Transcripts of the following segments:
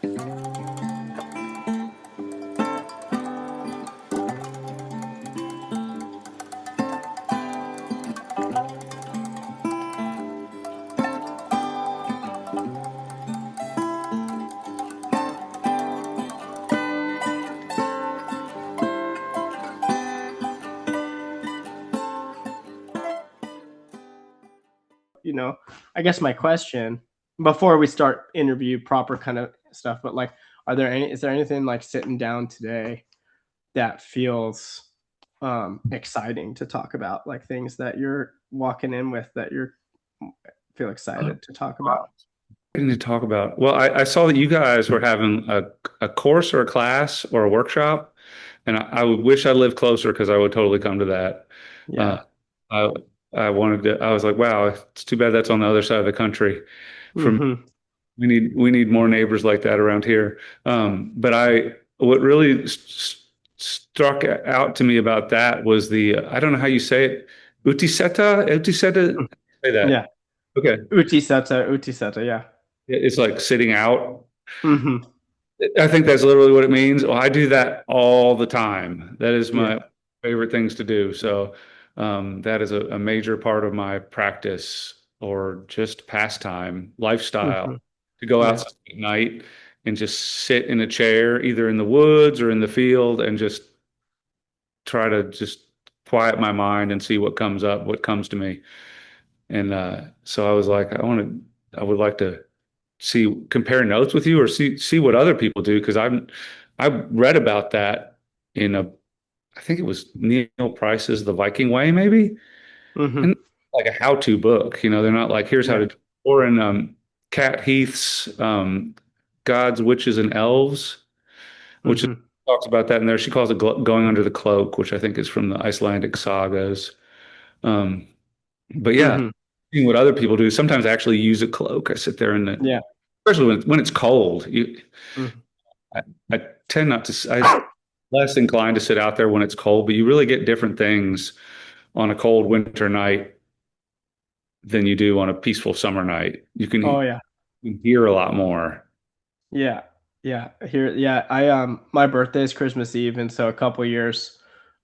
You know, I guess my question before we start interview proper kind of stuff, but like, is there anything like sitting down today that feels exciting to talk about, like things that you're walking in with that you're feel excited to talk about? To talk about. Well, I saw that you guys were having a course or a class or a workshop, and I would wish I lived closer because I would totally come to that. Uh, Yeah. I I wanted to. I was like, wow, it's too bad that's on the other side of the country. From Mm-hmm. we need more neighbors like that around here. But what really struck out to me about that was the I don't know how you say it, utiseta, say Yeah. that. Okay, Utiseta, yeah. it's like sitting out. Mm-hmm. I think that's literally what it means. Well, I do that all the time. That is Yeah. my favorite things to do. So that is a major part of my practice or just pastime, lifestyle, Mm-hmm. to go Yeah. outside at night and just sit in a chair, either in the woods or in the field, and just try to just quiet my mind and see what comes up, what comes to me. And so I was like, I would like to compare notes with you or see what other people do because I read about that in I think it was Neil Price's The Viking Way maybe, and Mm-hmm. like a how-to book. They're not like here's how Yeah. to, or in Kat Heath's Gods, Witches, and Elves, which is, Mm-hmm. talks about that in there. She calls it going under the cloak, which I think is from the Icelandic sagas. Um, but yeah, Mm-hmm. seeing what other people do. Sometimes I actually use a cloak. I sit there and Yeah. especially when it's cold. Mm-hmm. I, I tend not to. I'm less inclined to sit out there when it's cold, but you really get different things on a cold winter night than you do on a peaceful summer night. Oh yeah. You can hear a lot more. Yeah. Yeah. Here, yeah. My birthday is Christmas Eve, and so a couple years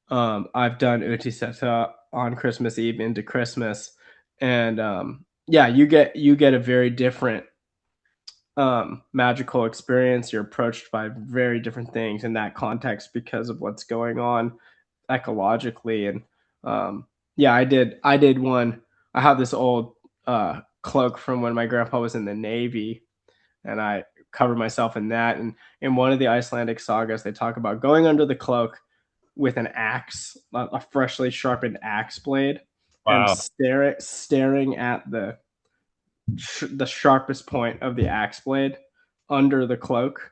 I've done Utiseta on Christmas Eve into Christmas. And yeah, you get a very different magical experience. You're approached by very different things in that context because of what's going on ecologically. And yeah, I did one. I have this old cloak from when my grandpa was in the Navy, and I covered myself in that. And in one of the Icelandic sagas, they talk about going under the cloak with an axe, a freshly sharpened axe blade, and Wow. staring at the sharpest point of the axe blade under the cloak,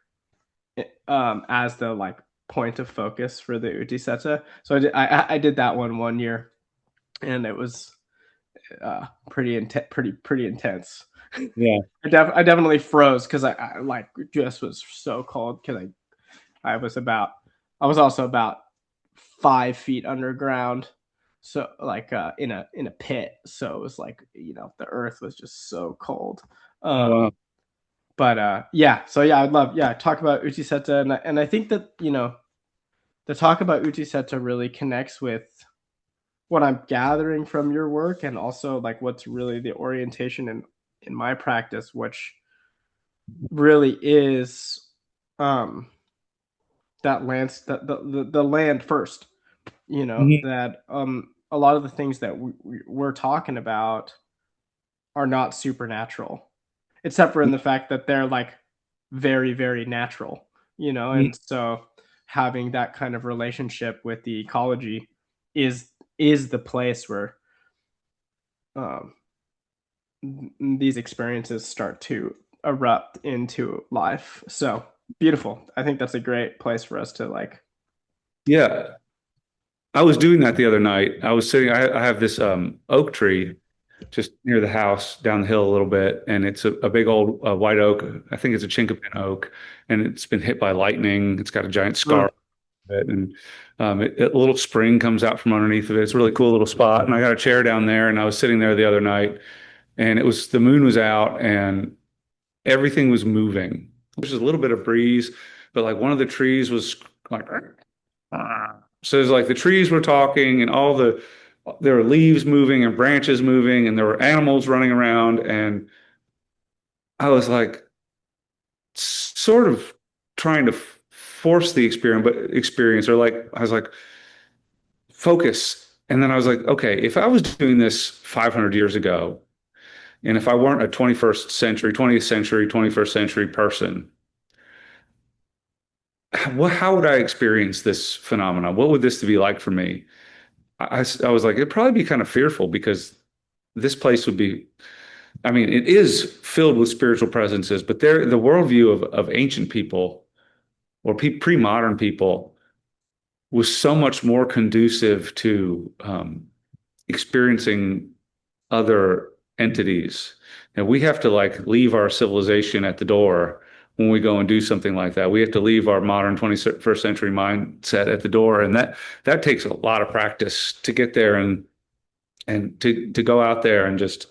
as the like point of focus for the utiseta. So I did that one year, and it was pretty intense. Yeah. I definitely froze because I like just was so cold because I was also about 5 feet underground, so like in a pit, so it was like, the earth was just so cold. Oh, um wow. but yeah, so yeah, I'd love, yeah, talk about utiseta. And I think that, the talk about utiseta really connects with what I'm gathering from your work, and also like what's really the orientation in my practice, which really is um that lands the land first, Mhm. that a lot of the things that we're talking about are not supernatural, except for in the fact that they're like very, very natural, Mhm. and so having that kind of relationship with the ecology is the place where um, these experiences start to erupt into life. So beautiful. I think that's a great place for us to like. Yeah. I was doing that the other night. I was sitting, I have this oak tree just near the house down the hill a little bit, and it's a big old white oak. I think it's a chinkapin oak, and it's been hit by lightning. It's got a giant Mm, scar on it, and a little spring comes out from underneath of it. It's a really cool little spot. And I got a chair down there, and I was sitting there the other night, and the moon was out, and everything was moving. which is a little bit of breeze, but like one of the trees was like, so it's like the trees were talking and there were leaves moving and branches moving and there were animals running around. And I was like, sort of trying to force the experience, or like, I was like, focus. And then I was like, okay, if I was doing this 500 years ago, and if I weren't a 21st century, 20th century, 21st century person, how would I experience this phenomenon? What would this be like for me? I was like, it'd probably be kind of fearful because this place would be, I mean, it is filled with spiritual presences, but the worldview of ancient people or pre-modern people was so much more conducive to experiencing other entities. And we have to like leave our civilization at the door when we go and do something like that. We have to leave our modern 21st century mindset at the door. And that takes a lot of practice to get there and to go out there and just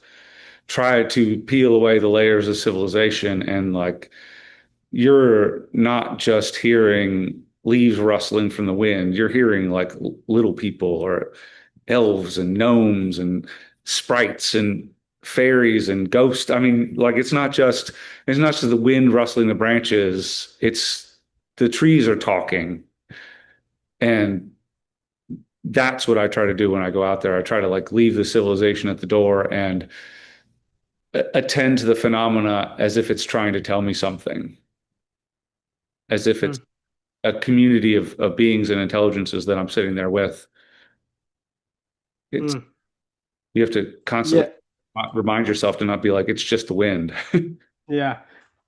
try to peel away the layers of civilization. And like you're not just hearing leaves rustling from the wind, you're hearing like little people or elves and gnomes and sprites and fairies and ghosts. I mean, like it's not just the wind rustling the branches, it's the trees are talking. And that's what I try to do when I go out there. I try to like leave the civilization at the door and attend to the phenomena as if it's trying to tell me something, as if it's Mm, a community of beings and intelligences that I'm sitting there with. It's mm. You have to constantly Yeah, remind yourself to not be like, it's just the wind. yeah,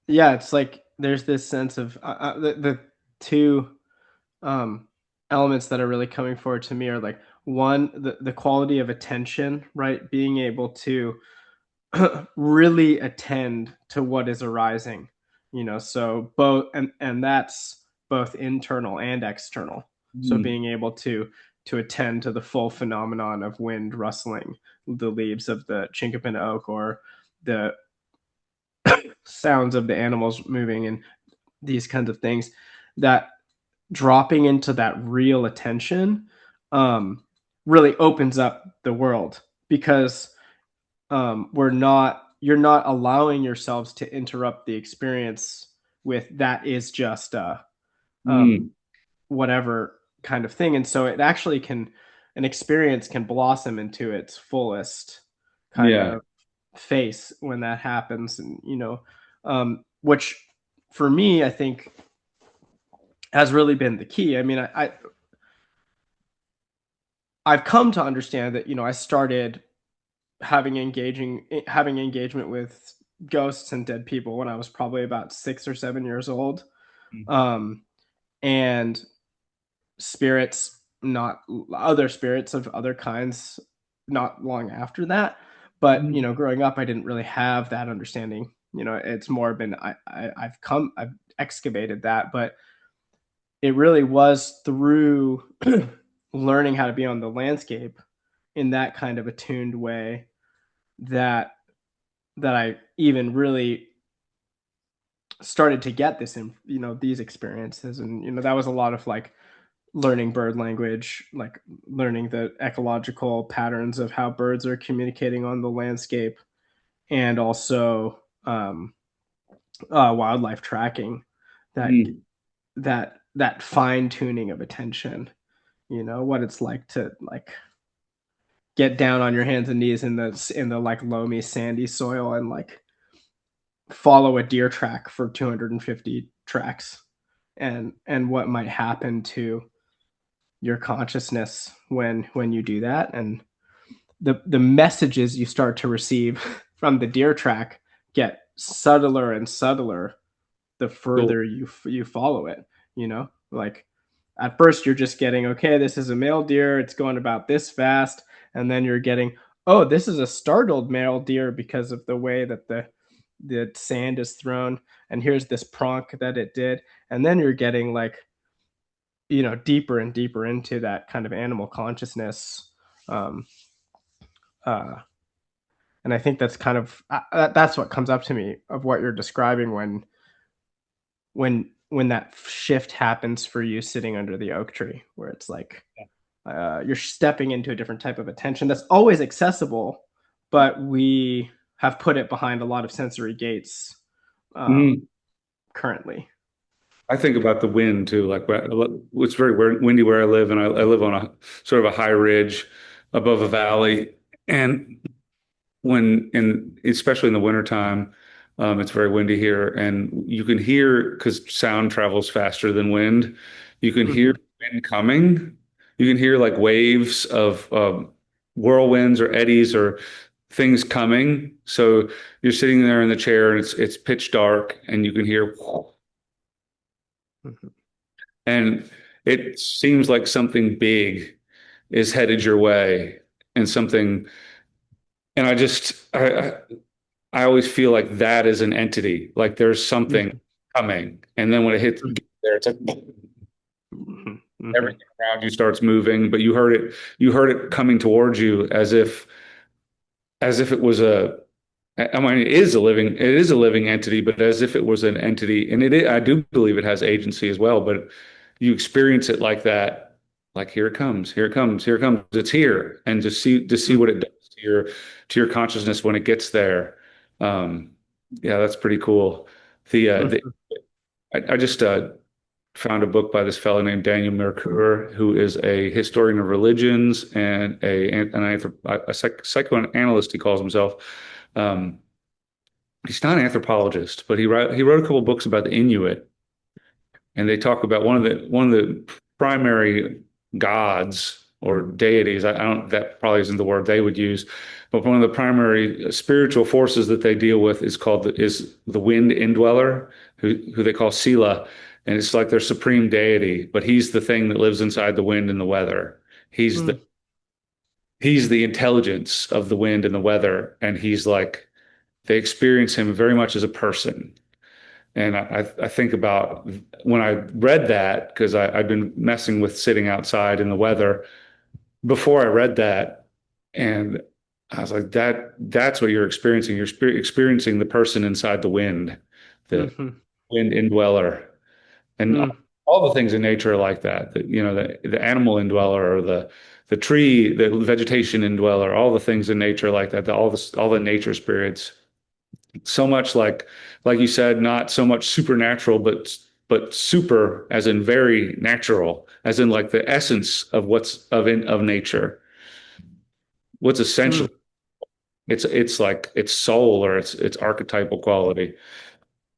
yeah. It's like there's this sense of the two um, elements that are really coming forward to me are like one, the quality of attention, right? Being able to really attend to what is arising, so both, and that's both internal and external. So Mm, being able to attend to the full phenomenon of wind rustling the leaves of the chinkapin oak, or the sounds of the animals moving, and these kinds of things, that dropping into that real attention um, really opens up the world, because we're not you're not allowing yourselves to interrupt the experience with that is just mm, whatever kind of thing. And so it actually can an experience can blossom into its fullest kind yeah. of face when that happens. And which for me, I think, has really been the key. I mean, I've come to understand that, I started having engagement with ghosts and dead people when I was probably about 6 or 7 years old. Um, and spirits, not other spirits of other kinds, not long after that. But Mm, growing up, I didn't really have that understanding. It's more been I've excavated that, but it really was through learning how to be on the landscape in that kind of attuned way that I even really started to get this in these experiences. And that was a lot of like learning bird language, like learning the ecological patterns of how birds are communicating on the landscape, and also wildlife tracking, that mm. that fine tuning of attention. What it's like to like get down on your hands and knees in the like loamy sandy soil, and like follow a deer track for 250 tracks, and what might happen to your consciousness when you do that, and the messages you start to receive from the deer track get subtler and subtler the Cool. further you follow it. Like at first you're just getting, okay, this is a male deer, it's going about this fast, and then you're getting, oh, this is a startled male deer because of the way that the sand is thrown, and here's this pronk that it did. And then you're getting like deeper and deeper into that kind of animal consciousness. um uh and I think that's kind of that's what comes up to me of what you're describing, when when that shift happens for you sitting under the oak tree, where it's like you're stepping into a different type of attention that's always accessible, but we have put it behind a lot of sensory gates um, Mhm. currently. I think about the wind too. Like it's very windy where I live, and I live on a sort of a high ridge above a valley. And especially in the wintertime, it's very windy here, and you can hear because sound travels faster than wind. You can hear Mm-hmm. wind coming. You can hear like waves of whirlwinds or eddies or things coming. So you're sitting there in the chair, and it's pitch dark, and you can hear. Mm-hmm. And it seems like something big is headed your way and something, and I always feel like that is an entity, like there's something Mm-hmm. coming. And then when it hits there, it's like Mm-hmm. everything around you starts moving, but you heard it coming towards you as if it was I mean, it is a living entity, but as if it was an entity, and I do believe it has agency as well, but you experience it like that, like here it comes, here it comes, here it comes, it's here, and to see what it does to your consciousness when it gets there. Um, yeah, that's pretty cool. Mm-hmm. I just found a book by this fellow named Daniel Mercure, who is a historian of religions and psychoanalyst, he calls himself. Um, he's not an anthropologist, but he wrote a couple books about the Inuit, and they talk about one of the primary gods or deities. I don't that probably isn't the word they would use, but one of the primary spiritual forces that they deal with is the wind indweller, who they call Sila, and it's like their supreme deity. But he's the thing that lives inside the wind and the weather. He's the Mm-hmm. he's the intelligence of the wind and the weather, and he's like they experience him very much as a person. And I think about when I read that, because I've been messing with sitting outside in the weather before I read that. And I was like, that's what you're experiencing. You're experiencing the person inside the Mm-hmm. wind indweller. And Mm-hmm. all the things in nature are like that. The animal indweller or the tree, the vegetation indweller, all the things in nature are like that. All the nature spirits so much like you said, not so much supernatural, but super as in very natural, as in like the essence of of nature, what's essential. It's like its soul or its archetypal quality.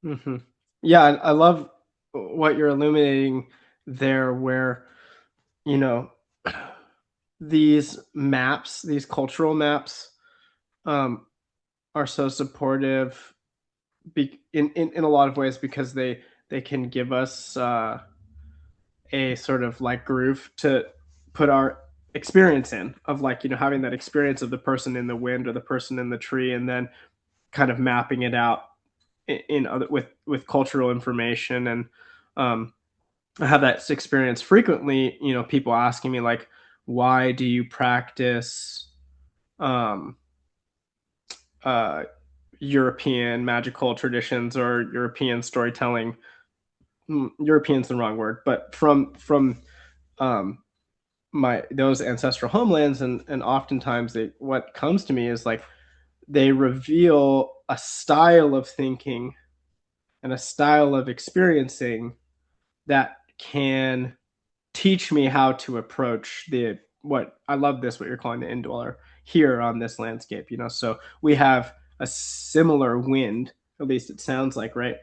Mm-hmm. Yeah, I love what you're illuminating there, where you know these maps, these cultural maps, um, are so supportive in a lot of ways because they can give us a sort of like groove to put our experience in of like having that experience of the person in the wind or the person in the tree, and then kind of mapping it out in other with cultural information. And um, I have that experience frequently. People asking me like, why do you practice um, uh, European magical traditions or European storytelling? European's the wrong word, but from um, my those ancestral homelands, and oftentimes what comes to me is like they reveal a style of thinking and a style of experiencing that can teach me how to approach the what I love this what you're calling the indweller here on this landscape. So we have a similar wind, at least it sounds like, right,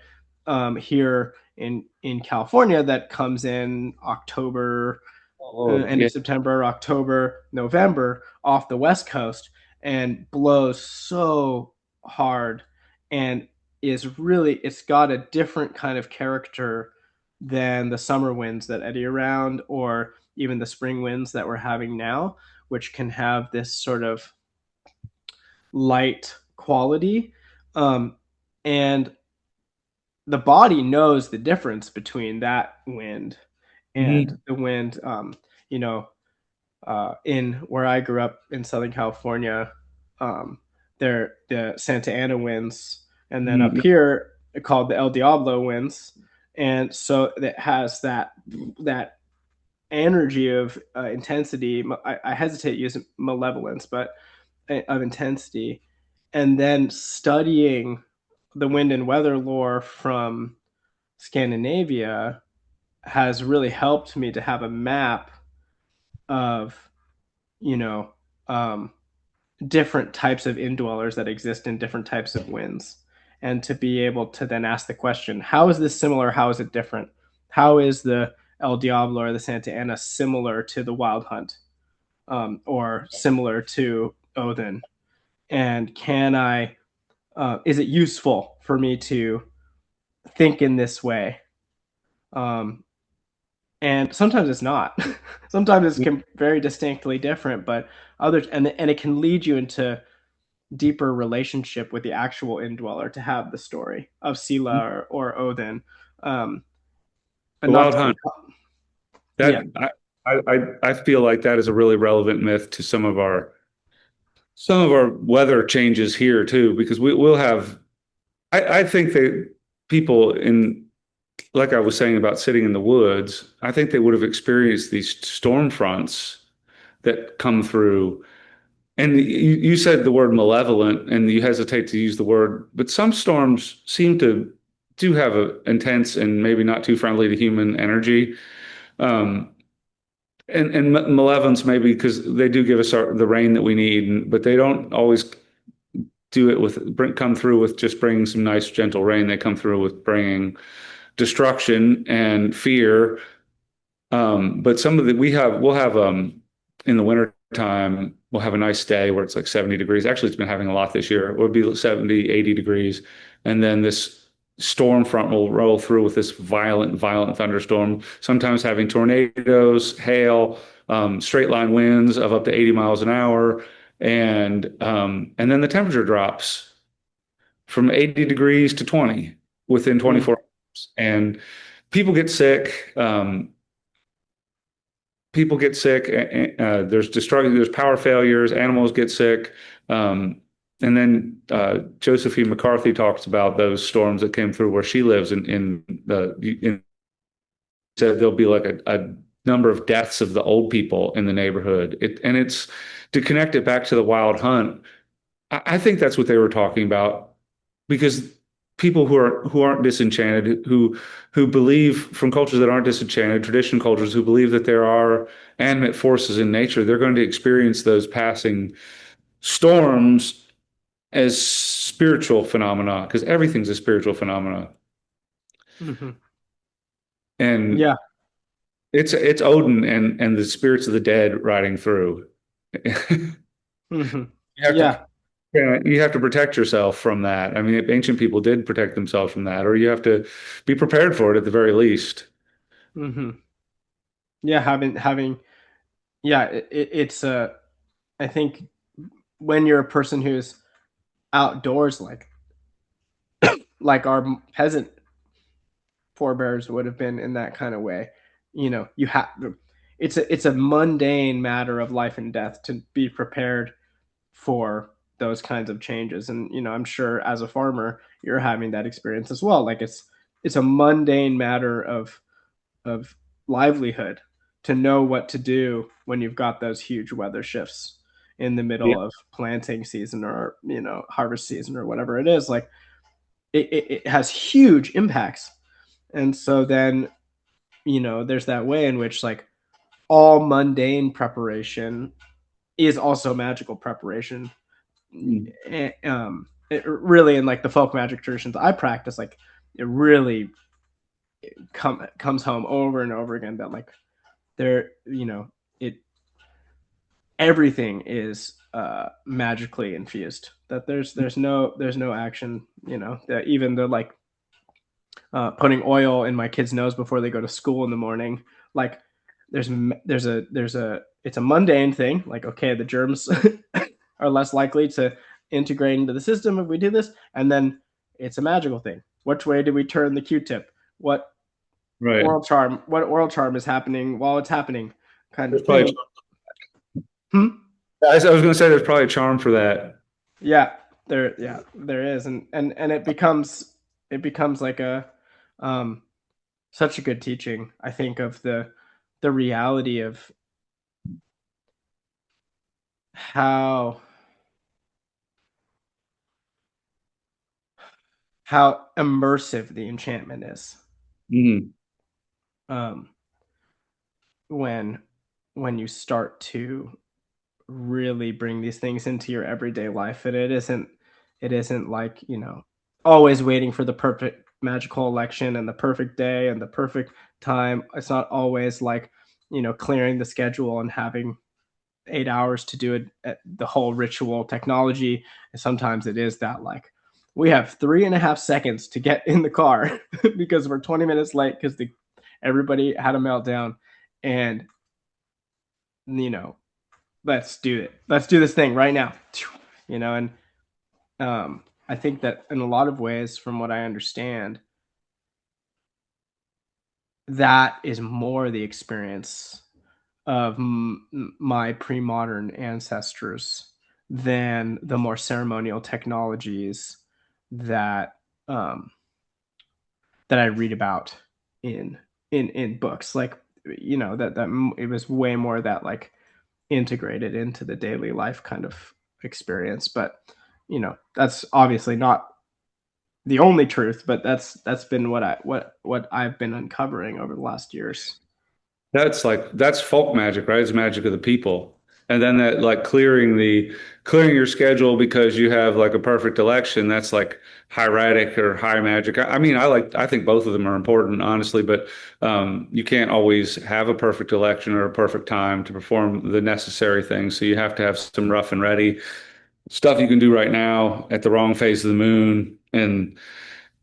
here in California, that comes in October, Oh, end yeah. of September, October, November, off the West Coast, and blows so hard, and it's got a different kind of character than the summer winds that eddy around, or even the spring winds that we're having now, which can have this sort of light quality. And the body knows the difference between that wind and Mhm. the wind, you know, in where I grew up in Southern California, they're the Santa Ana winds, and then up Mhm. here called the El Diablo winds. and so it has that energy of intensity. I hesitate to use malevolence, but of intensity, and then studying the wind and weather lore from Scandinavia has really helped me to have a map of, you know, um, different types of indwellers that exist in different types of winds, and to be able to then ask the question, how is this similar? How is it different? How is the El Diablo or the Santa Ana similar to the Wild Hunt, or similar to Odin? And can I, is it useful for me to think in this way? Um, and sometimes it's not. Sometimes it's very distinctly different, but others, and it can lead you into deeper relationship with the actual indweller to have the story of Sela or Odin. Um, but The not Wild to Hunt. become, yeah. That I feel like that is a really relevant myth to some of our weather changes here too, because we'll have. I think that people in, like I was saying about sitting in the woods, I think they would have experienced these storm fronts that come through. And you said the word malevolent, and you hesitate to use the word, but some storms seem to do have a intense and maybe not too friendly to human energy. Um, and malevolence maybe because they do give us the rain that we need, but they don't always do it with come through with just bringing some nice gentle rain. They come through with bringing destruction and fear. But some of the we'll have in the winter time we'll have a nice day where it's like 70 degrees. Actually, it's been having a lot this year. It would be 70, 80 degrees. And then this storm front will roll through with this violent thunderstorm, sometimes having tornadoes, hail, straight line winds of up to 80 miles an hour. And then the temperature drops from 80 degrees to 20 within Mm, 24 hours. And people get sick. People get sick. There's power failures. Animals get sick. And then Josephine McCarthy talks about those storms that came through where she lives said there'll be like a number of deaths of the old people in the neighborhood. And it's to connect it back to the Wild Hunt. I think that's what they were talking about because people who aren't disenchanted, who believe from cultures that aren't disenchanted, tradition cultures who believe that there are animate forces in nature, they're going to experience those passing storms as spiritual phenomena because everything's a spiritual phenomena. mhm. And Yeah. it's Odin and the spirits of the dead riding through. Mhm. You have to Yeah. you have to protect yourself from that. I mean, ancient people did protect themselves from that, or you have to be prepared for it at the very least. Mhm. Yeah. Having, yeah, it's I think when you're a person who's outdoors, like our peasant forebears would have been in that kind of way, you have, it's a mundane matter of life and death to be prepared for those kinds of changes. And I'm sure as a farmer you're having that experience as well. Like it's a mundane matter of livelihood to know what to do when you've got those huge weather shifts in the Yeah. middle of planting season, or harvest season, or whatever it is. Like it has huge impacts. And so then there's that way in which, like, all mundane preparation is also magical preparation. It really, in like the folk magic traditions I practice, like, it really comes home over and over again that, like, there, it everything is magically infused. That there's no action. That even the, like, putting oil in my kids' nose before they go to school in the morning. Like, there's a it's a mundane thing. Like, okay, the germs are less likely to integrate into the system if we do this, and then it's a magical thing. Which way do we turn the Q-tip? What Right. oral charm is happening while it's happening, kind There's of probably, thing. Hmm? I was going to say there's probably a charm for that. Yeah, there is, and it becomes like a, um such a good teaching, I think, of the reality of how how immersive the enchantment is. Mhm. Um, when when you start to really bring these things into your everyday life, and it isn't like, always waiting for the perfect magical election and the perfect day and the perfect time. It's not always like, clearing the schedule and having 8 hours to do it at the whole ritual technology. And sometimes it is that, like, we have 3.5 seconds to get in the car because we're 20 minutes late because the everybody had a meltdown. And, you know let's do it, let's do this thing right now. And I think that in a lot of ways, from what I understand, that is more the experience of my pre-modern ancestors than the more ceremonial technologies that um, that I read about in in books. Like, that it was way more that, like, integrated into the daily life kind of experience. But that's obviously not the only truth, but that's been what I've been uncovering over the last years. That's folk magic, right? It's magic of the people. And then that like clearing your schedule because you have like a perfect election, that's like hieratic or high magic. I mean, I think both of them are important, honestly, but you can't always have a perfect election or a perfect time to perform the necessary things. So you have to have some rough and ready stuff you can do right now at the wrong phase of the moon and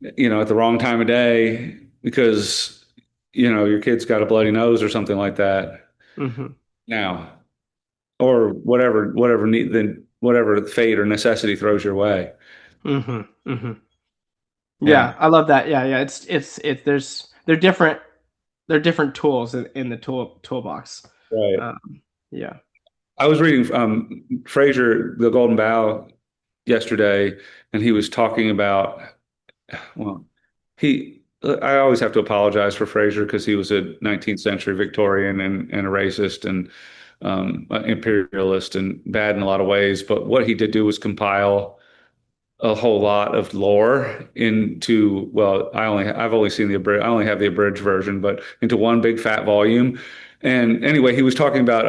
at the wrong time of day because your kid's got a bloody nose or something like that Hmm. now, or whatever fate or necessity throws your way. Hmm. Hmm. Yeah, Yeah, I love that. Yeah, yeah. It's they're different tools in the toolbox. right. Yeah. I was reading Fraser, The Golden Bough, yesterday, and he was talking about, well, I always have to apologize for Fraser because he was a 19th century Victorian and a racist and imperialist and bad in a lot of ways. But what he did do was compile a whole lot of lore into, well, I've only seen I only have the abridged version, but into one big fat volume. And anyway, he was talking about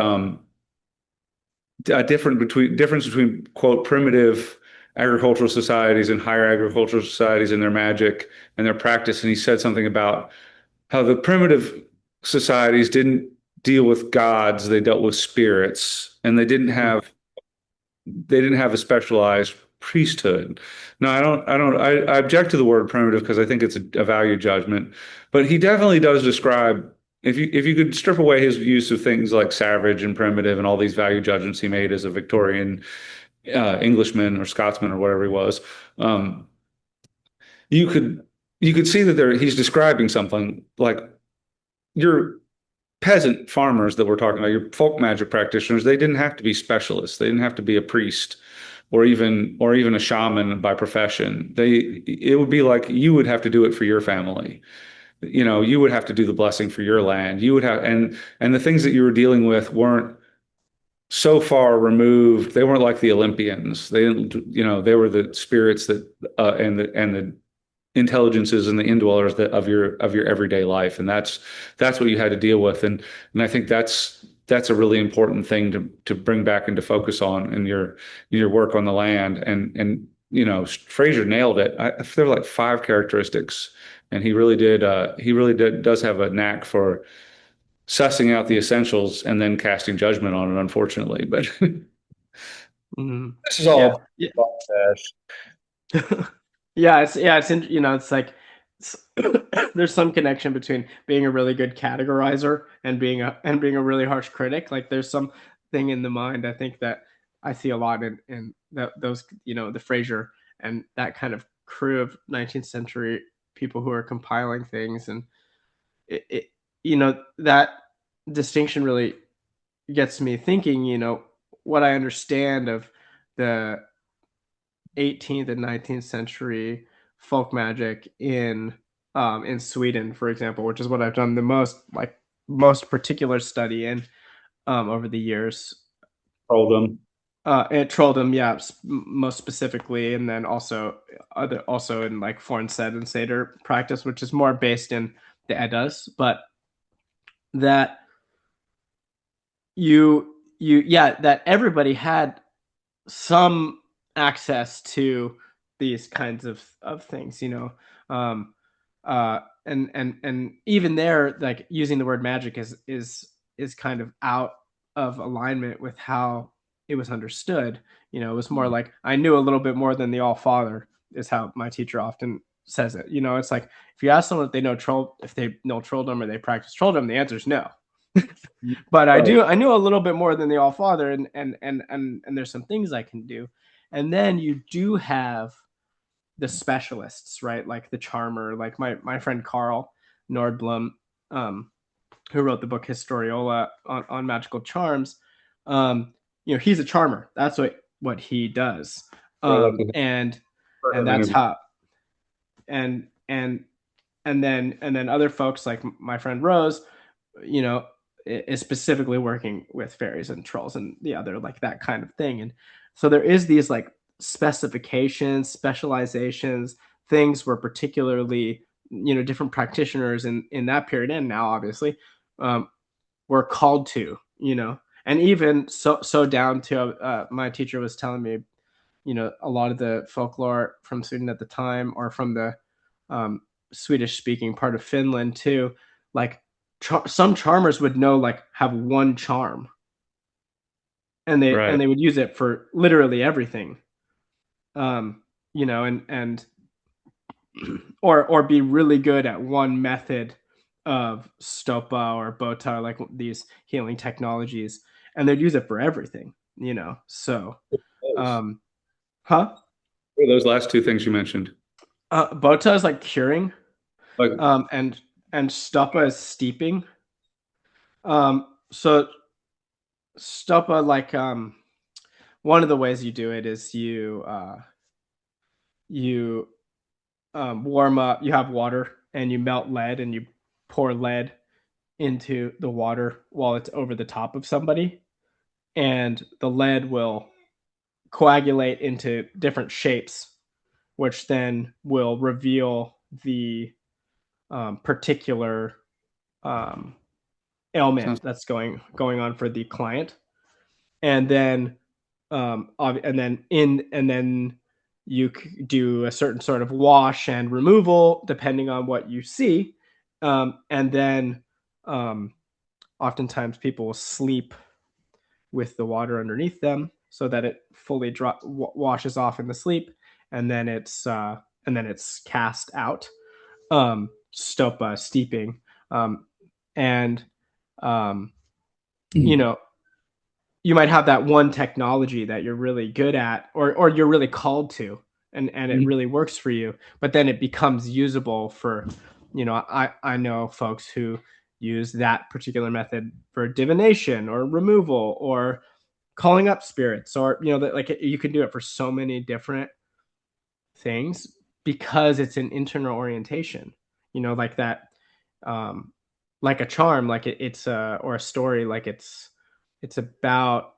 a difference between quote primitive agricultural societies and higher agricultural societies and their magic and their practice. And he said something about how the primitive societies didn't deal with gods, they dealt with spirits, and they didn't have a specialized priesthood. No, I object to the word primitive because I think it's a value judgment, but he definitely does describe, if you could strip away his use of things like savage and primitive and all these value judgments he made as a Victorian Englishman or Scotsman or whatever he was, um, you could you could see that he's describing something like your peasant farmers that we're talking about, your folk magic practitioners. They didn't have to be specialists. They didn't have to be a priest or even a shaman by profession. It would be like you would have to do it for your family. You would have to do the blessing for your land. You would have, and the things that you were dealing with weren't so far removed. They weren't like the Olympians. They didn't, they were the spirits that and the intelligences and the indwellers of your everyday life, and that's what you had to deal with. And I think that's a really important thing to bring back and to focus on in your work on the land. And Fraser nailed it. There were like five characteristics, and he really does have a knack for sussing out the essentials and then casting judgment on it, unfortunately. But Mhm. this is Yeah. all Yeah. process. It's like, s- there's some connection between being a really good categorizer and being a really harsh critic. Like, there's some thing in the mind, I think, that I see a lot in those, the Fraser and that kind of crew of 19th century people who are compiling things. And that distinction really gets me thinking, what I understand of the 18th and 19th century folk magic in in Sweden, for example, which is what I've done the most particular study in over the years. Told them. At Trolldom, yeah, most specifically, and then also in like Fornset and Seder practice, which is more based in the Eddas, but that that everybody had some access to these kinds of things, um, and even there, like using the word magic is kind of out of alignment with how it was understood. It was more like I knew a little bit more than the All Father is how my teacher often says it. It's like if you ask someone if they know trolldom or they practice trolldom, the answer is no. But Right. I knew a little bit more than the All Father, and there's some things I can do. And then you do have the specialists, right? Like the charmer, like my friend Carl Nordblom, um, who wrote the book Historiola on magical charms. He's a charmer. That's what he does. I like to And heard and of that's interview. how and and and then other folks like my friend Rose, you know, is specifically working with fairies and trolls and the other like that kind of thing. And so there is these like specifications, specializations, things where particularly different practitioners in that period and now obviously um, were called to, and even so down to my teacher was telling me, a lot of the folklore from Sweden at the time or from the um, Swedish speaking part of Finland too, like some charmers would know like have one charm and they Right. and they would use it for literally everything. And or be really good at one method of stopa or bota, like these healing technologies, and they'd use it for everything. So Those, um huh those last two things you mentioned. Bota is like curing, Like, and stopa is steeping. So stopa, like one of the ways you do it is you warm up. You have water and you melt lead and you pour lead into the water while it's over the top of somebody, and the lead will coagulate into different shapes, which then will reveal the particular um, ailment sounds that's going on for the client. And then and then you do a certain sort of wash and removal depending on what you see. And then um, oftentimes people will sleep with the water underneath them so that it fully washes off in the sleep, and then it's cast out, stopa steeping, and um, you know you might have that one technology that you're really good at or you're really called to, and it really works for you, but then it becomes usable for, I know folks who use that particular method for divination or removal or calling up spirits, or that like you can do it for so many different things because it's an internal orientation, like that, um like a charm, like it's or a story, like it's about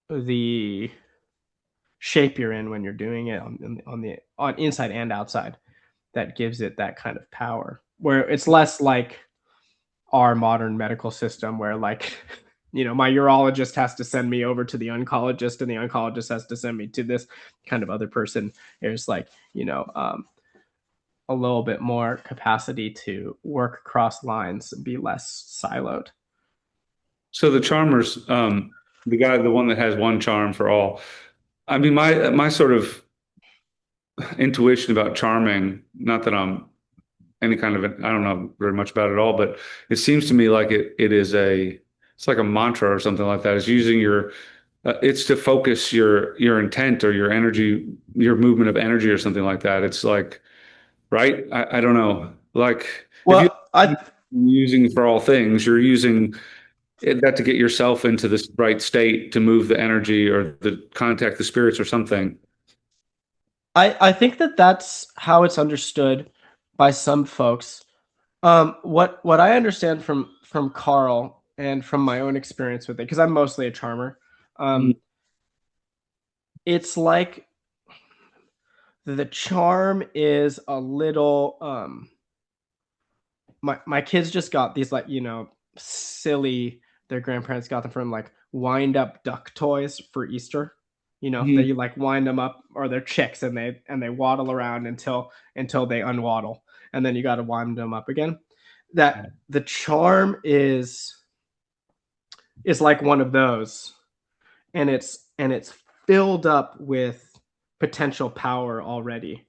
the shape you're in when you're doing it on inside and outside, that gives it that kind of power, where it's less like our modern medical system where like my urologist has to send me over to the oncologist and the oncologist has to send me to this kind of other person. There's like a little bit more capacity to work across lines and be less siloed. so the charmers, the one that has one charm for all. I mean, my sort of intuition about charming, not that I'm any kind of, I don't know very much about it all, but it seems to me like it's like a mantra or something like that. It's using it's to focus your intent or your energy, your movement of energy or something like that. It's like, right? I don't know. Like if you Well, I using for all things, you're using that to get yourself into this right state to move the energy or the contact the spirits or something. I think that that's how it's understood by some folks. What I understand from Carl and from my own experience with it, because I'm mostly a charmer, Mhm. um, it's like the charm is a little my kids just got these like silly, their grandparents got them from like wind up duck toys for Easter. That Mhm. you like wind them up, or they're chicks, and they waddle around until they unwaddle, and then you got to wind them up again. That the charm is like one of those, and it's filled up with potential power already.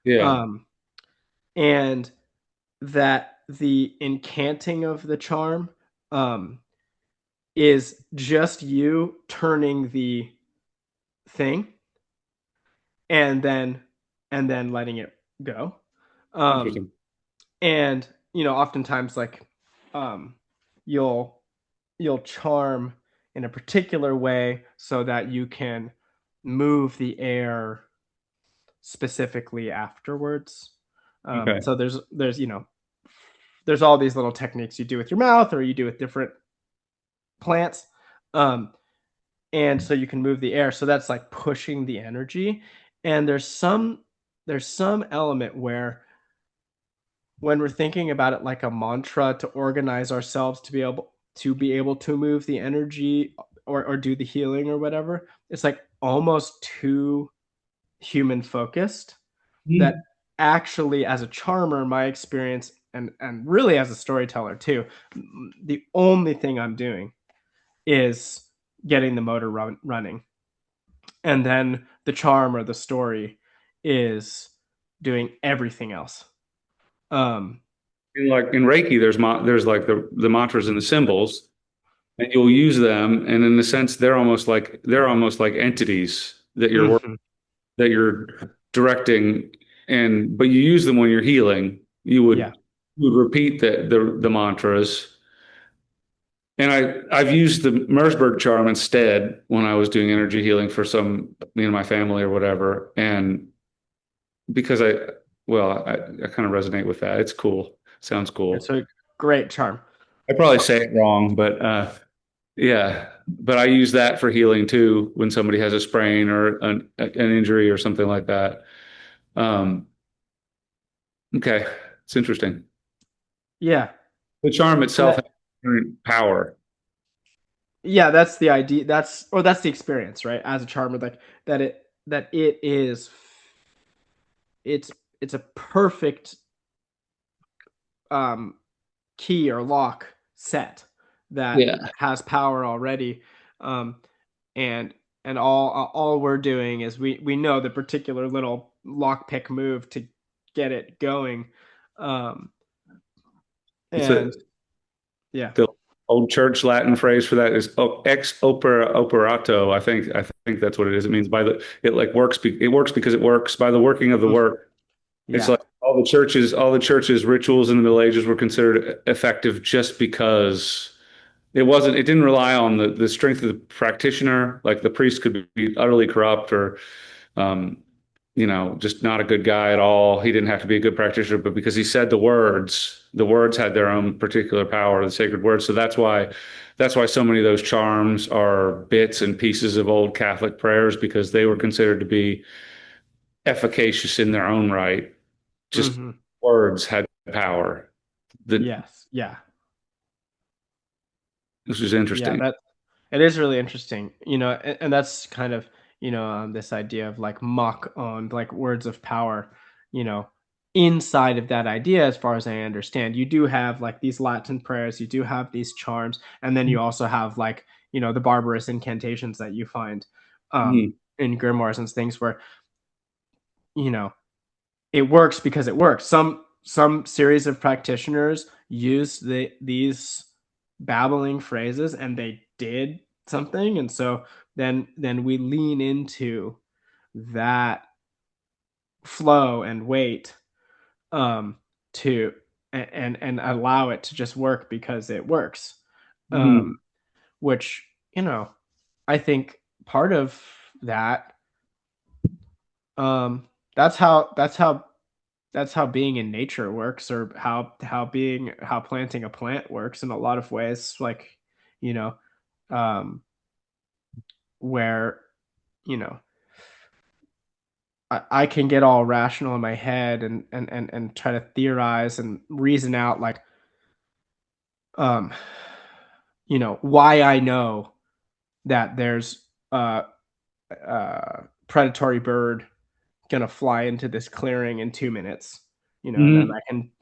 Yeah. Um, and that the incanting of the charm um, is just you turning the thing and then letting it go. Um, Interesting. and oftentimes like um, you'll charm in a particular way so that you can move the air specifically afterwards. Okay. So there's all these little techniques you do with your mouth or you do with different plants. Um, and so you can move the air. So that's like pushing the energy. And there's some element where when we're thinking about it like a mantra to organize ourselves to be able to move the energy or do the healing or whatever, it's like almost too human focused that Mhm. actually as a charmer my experience and really as a storyteller too, the only thing I'm doing is getting the motor running, and then the charm or the story is doing everything else. um Like in Reiki, there's like the mantras and the symbols, and you'll use them, and in a sense, they're almost like entities mhm, that you're directing, and but you use them when you're healing. yeah. You would repeat the mantras. And I've used the Mersberg charm instead when I was doing energy healing for me and my family or whatever. And because I kind of resonate with that. It's cool. Sounds It's cool. a great charm. I probably say it wrong, but yeah. But I use that for healing too when somebody has a sprain or an injury or something like that. Um, okay, it's interesting. Yeah. The charm And itself that has inherent power. yeah, that's the idea. That's the experience, right? As a charmer, like that it is it's it's a perfect um key or lock set that Yeah. has power already. um and all we're doing is we know the particular little lockpick move to get it going. um It's a and yeah. the old church Latin phrase for that is ex opera operato. I think that's what it is. It means it like it works because it works by the working of the Mm, work. It's yeah. like all the churches rituals in the Middle Ages were considered effective just because it didn't rely on the strength of the practitioner. Like the priest could be utterly corrupt or um, just not a good guy at all. He didn't have to be a good practitioner, but because he said the words had their own particular power, the sacred words. So that's why so many of those charms are bits and pieces of old Catholic prayers because they were considered to be efficacious in their own right. Just Hmm. words had power. The, Yes. Yeah. this is Yeah, interesting. that it is really interesting, and that's kind of, this idea of like mock on like words of power, you know, inside of that idea, as far as I understand, you do have like these Latin prayers, you do have these charms, and then you also have like, the barbarous incantations that you find Mhm. in grimoires and things where, you know, it works because it works. Some series of practitioners use these babbling phrases and they did something, and so then we lean into that flow and weight um to and allow it to just work because it works. Mhm. Which, I think part of that, um that's how that's how being in nature works, or how planting a plant works in a lot of ways. Like, you know, um, where you know I can get all rational in my head and try to theorize and reason out like um why I know that there's predatory bird gonna fly into this clearing in 2 minutes, and then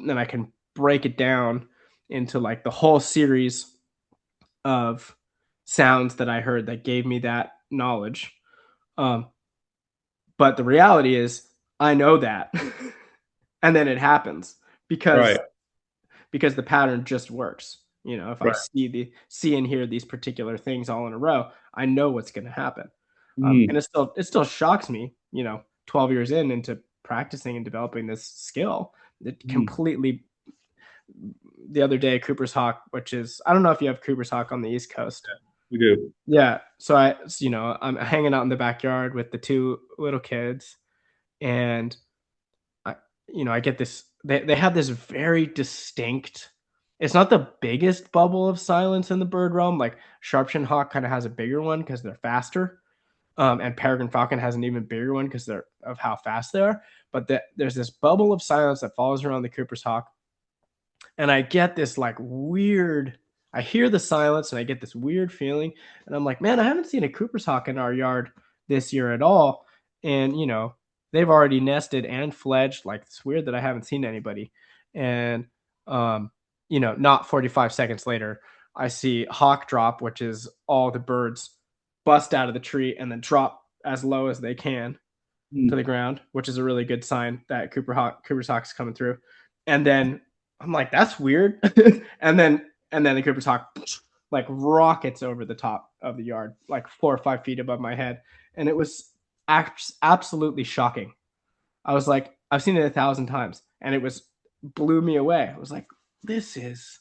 Mhm. I can break it down into like the whole series of sounds that I heard that gave me that knowledge. Um, but the reality is, I know that, and then it happens Right. because the pattern just works. If I Right. see and hear these particular things all in a row, I know what's going to happen. And Mm. it still shocks me, 12 years into practicing and developing this skill. It Mm. completely The other day, Cooper's Hawk, which is, I don't know if you have Cooper's Hawk on the East Coast. We do. Yeah. I'm hanging out in the backyard with the two little kids, and I, I get this. They have this very distinct. It's not the biggest bubble of silence in the bird realm. Like Sharpshin Hawk kind of has a bigger one because they're faster, and Peregrine Falcon has an even bigger one because they're of how fast they are. But there's this bubble of silence that follows around the Cooper's Hawk, and I get this like weird. I hear the silence and I get this weird feeling, and I'm like, man, I haven't seen a Cooper's Hawk in our yard this year at all, and they've already nested and fledged. Like it's weird that I haven't seen anybody, and not 45 seconds later, I see hawk drop, which is all the birds bust out of the tree and then drop as low as they can to Mm. the ground, which is a really good sign that Cooper's Hawk's coming through. And then I'm like, that's weird. and then the Cooper's Hawk like rockets over the top of the yard, like 4 or 5 feet above my head, and it was absolutely shocking. I was like, I've seen it 1,000 times, and it was blew me away. I was like, this is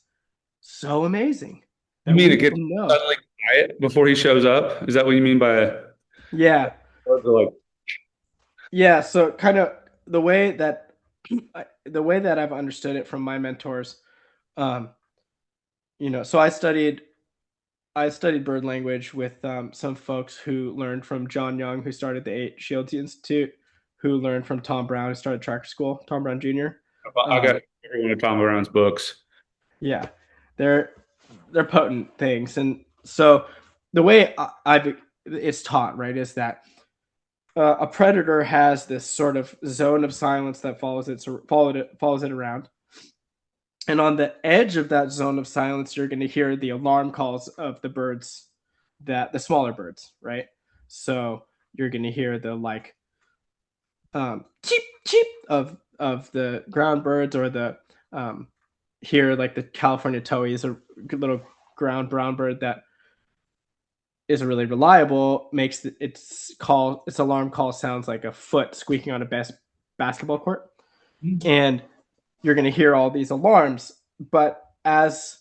so amazing You that mean we it gets can know. suddenly quiet before he shows up? Is that what you mean by Yeah, like? yeah. So kind of the way that I've understood it from my mentors, um, so I studied bird language with some folks who learned from John Young, who started the Eight Shields Institute, who learned from Tom Brown, who started Tractor School, Tom Brown Jr. I Um, got every one of Tom Brown's books. yeah, they're they're potent things, and so the way I've it's taught, right, is that a predator has this sort of zone of silence that follows it around, and on the edge of that zone of silence, you're going to hear the alarm calls of the birds, that the smaller birds, right? So you're going to hear the like cheep cheep of the ground birds, or the here like the California towhee is a good little ground brown bird that isn't really reliable. Makes its alarm call sounds like a foot squeaking on a basketball court, Mm. and you're going to hear all these alarms. But as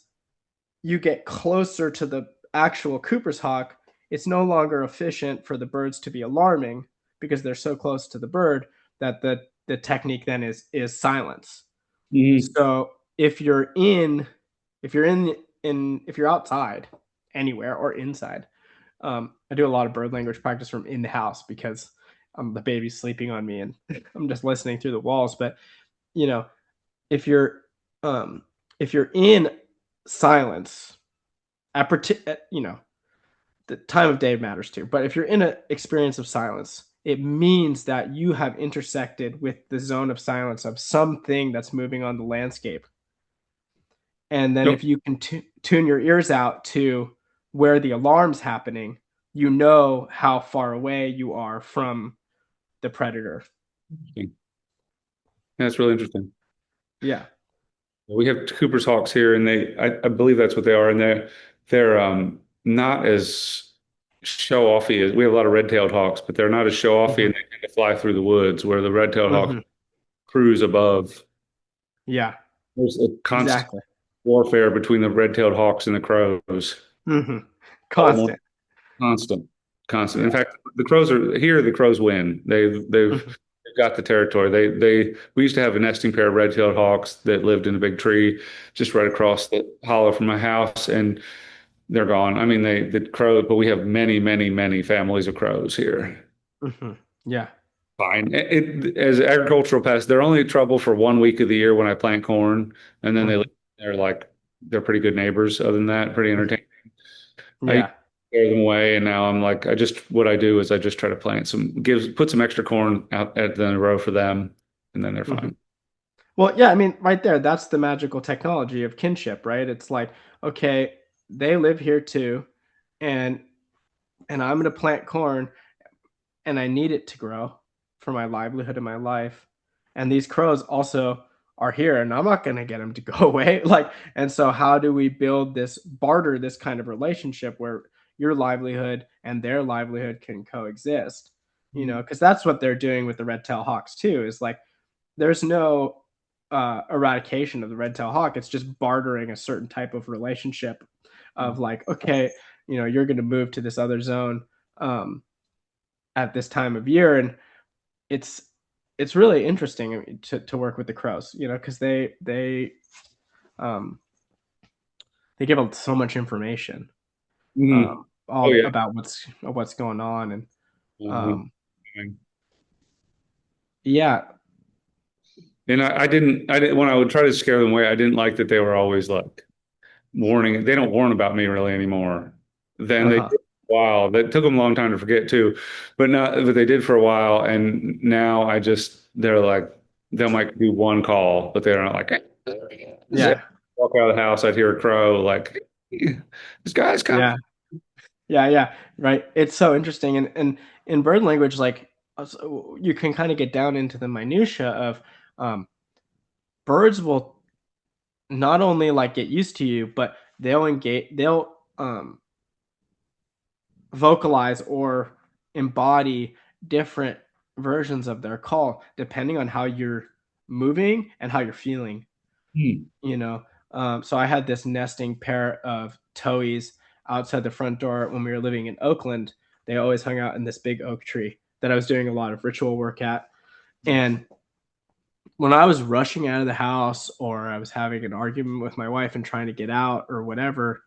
you get closer to the actual Cooper's Hawk, it's no longer efficient for the birds to be alarming because they're so close to the bird that the technique then is silence. Mhm. So if you're outside anywhere or inside, I do a lot of bird language practice from in the house because the baby's sleeping on me and I'm just listening through the walls. But you know, if you're um, if you're in silence the time of day matters too. But if you're in an experience of silence, it means that you have intersected with the zone of silence of something that's moving on the landscape. And then So, if you can tune your ears out to where the alarm's happening, you know how far away you are from the predator. that's really interesting. Yeah. We have Cooper's Hawks here, and I believe that's what they are, and they're not as show offy as we have a lot of red-tailed hawks, but they're not as show offy, Hmm. and they tend to fly through the woods where the red-tailed hawk Hmm. cruise above. Yeah. There's a constant Exactly. warfare between the red-tailed hawks and the crows. Hmm. Almost Constant. constant, constant. In Yeah. fact, the crows are here. The crows win. They've Mhm. got the territory. We used to have a nesting pair of red-tailed hawks that lived in a big tree just right across the hollow from my house, and they're gone. I mean, the crow, but we have many, many, many families of crows here. Hmm. Yeah. Fine. As agricultural pests, they're only trouble for 1 week of the year when I plant corn, and then Hmm. they're like they're pretty good neighbors. Other than that, pretty entertaining. I used Yeah. to scare them away, and now I'm like, I just what I do is I just try to put some extra corn out at the row for them, and then they're Hmm. fine. Well, yeah, I mean, right there, that's the magical technology of kinship, right? It's like, okay, they live here too, and I'm going to plant corn, and I need it to grow for my livelihood and my life. And these crows also are here, and I'm not going to get them to go away. Like, and so how do we build this barter, this kind of relationship where your livelihood and their livelihood can coexist? You know, because that's what they're doing with the red tail hawks too. Is like there's no eradication of the red tail hawk. It's just bartering a certain type of relationship of like, okay, you know, you're going to move to this other zone. At this time of year, and it's it's really interesting to work with the crows, you know, because um, they give out so much information Mhm. Oh all yeah. about what's going on, and Mhm. um, yeah. And I didn't when I would try to scare them away, I didn't like that they were always like warning. They don't warn about me really anymore. Then they Uh-huh. did for a while. That took them a long time to forget too, but they did for a while, and now they're like they might do one call, but they're not like Yeah. walk out of the house. I'd hear a crow like this guy's coming. Yeah. Yeah. Yeah. Right. It's so interesting, and in bird language, like you can kind of get down into the minutia of um, birds will not only like get used to you, but they'll vocalize or embody different versions of their call depending on how you're moving and how you're feeling, Hmm. you know. So I had this nesting pair of towies outside the front door when we were living in Oakland. They always hung out in this big oak tree that I was doing a lot of ritual work at. And when I was rushing out of the house or I was having an argument with my wife and trying to get out or whatever,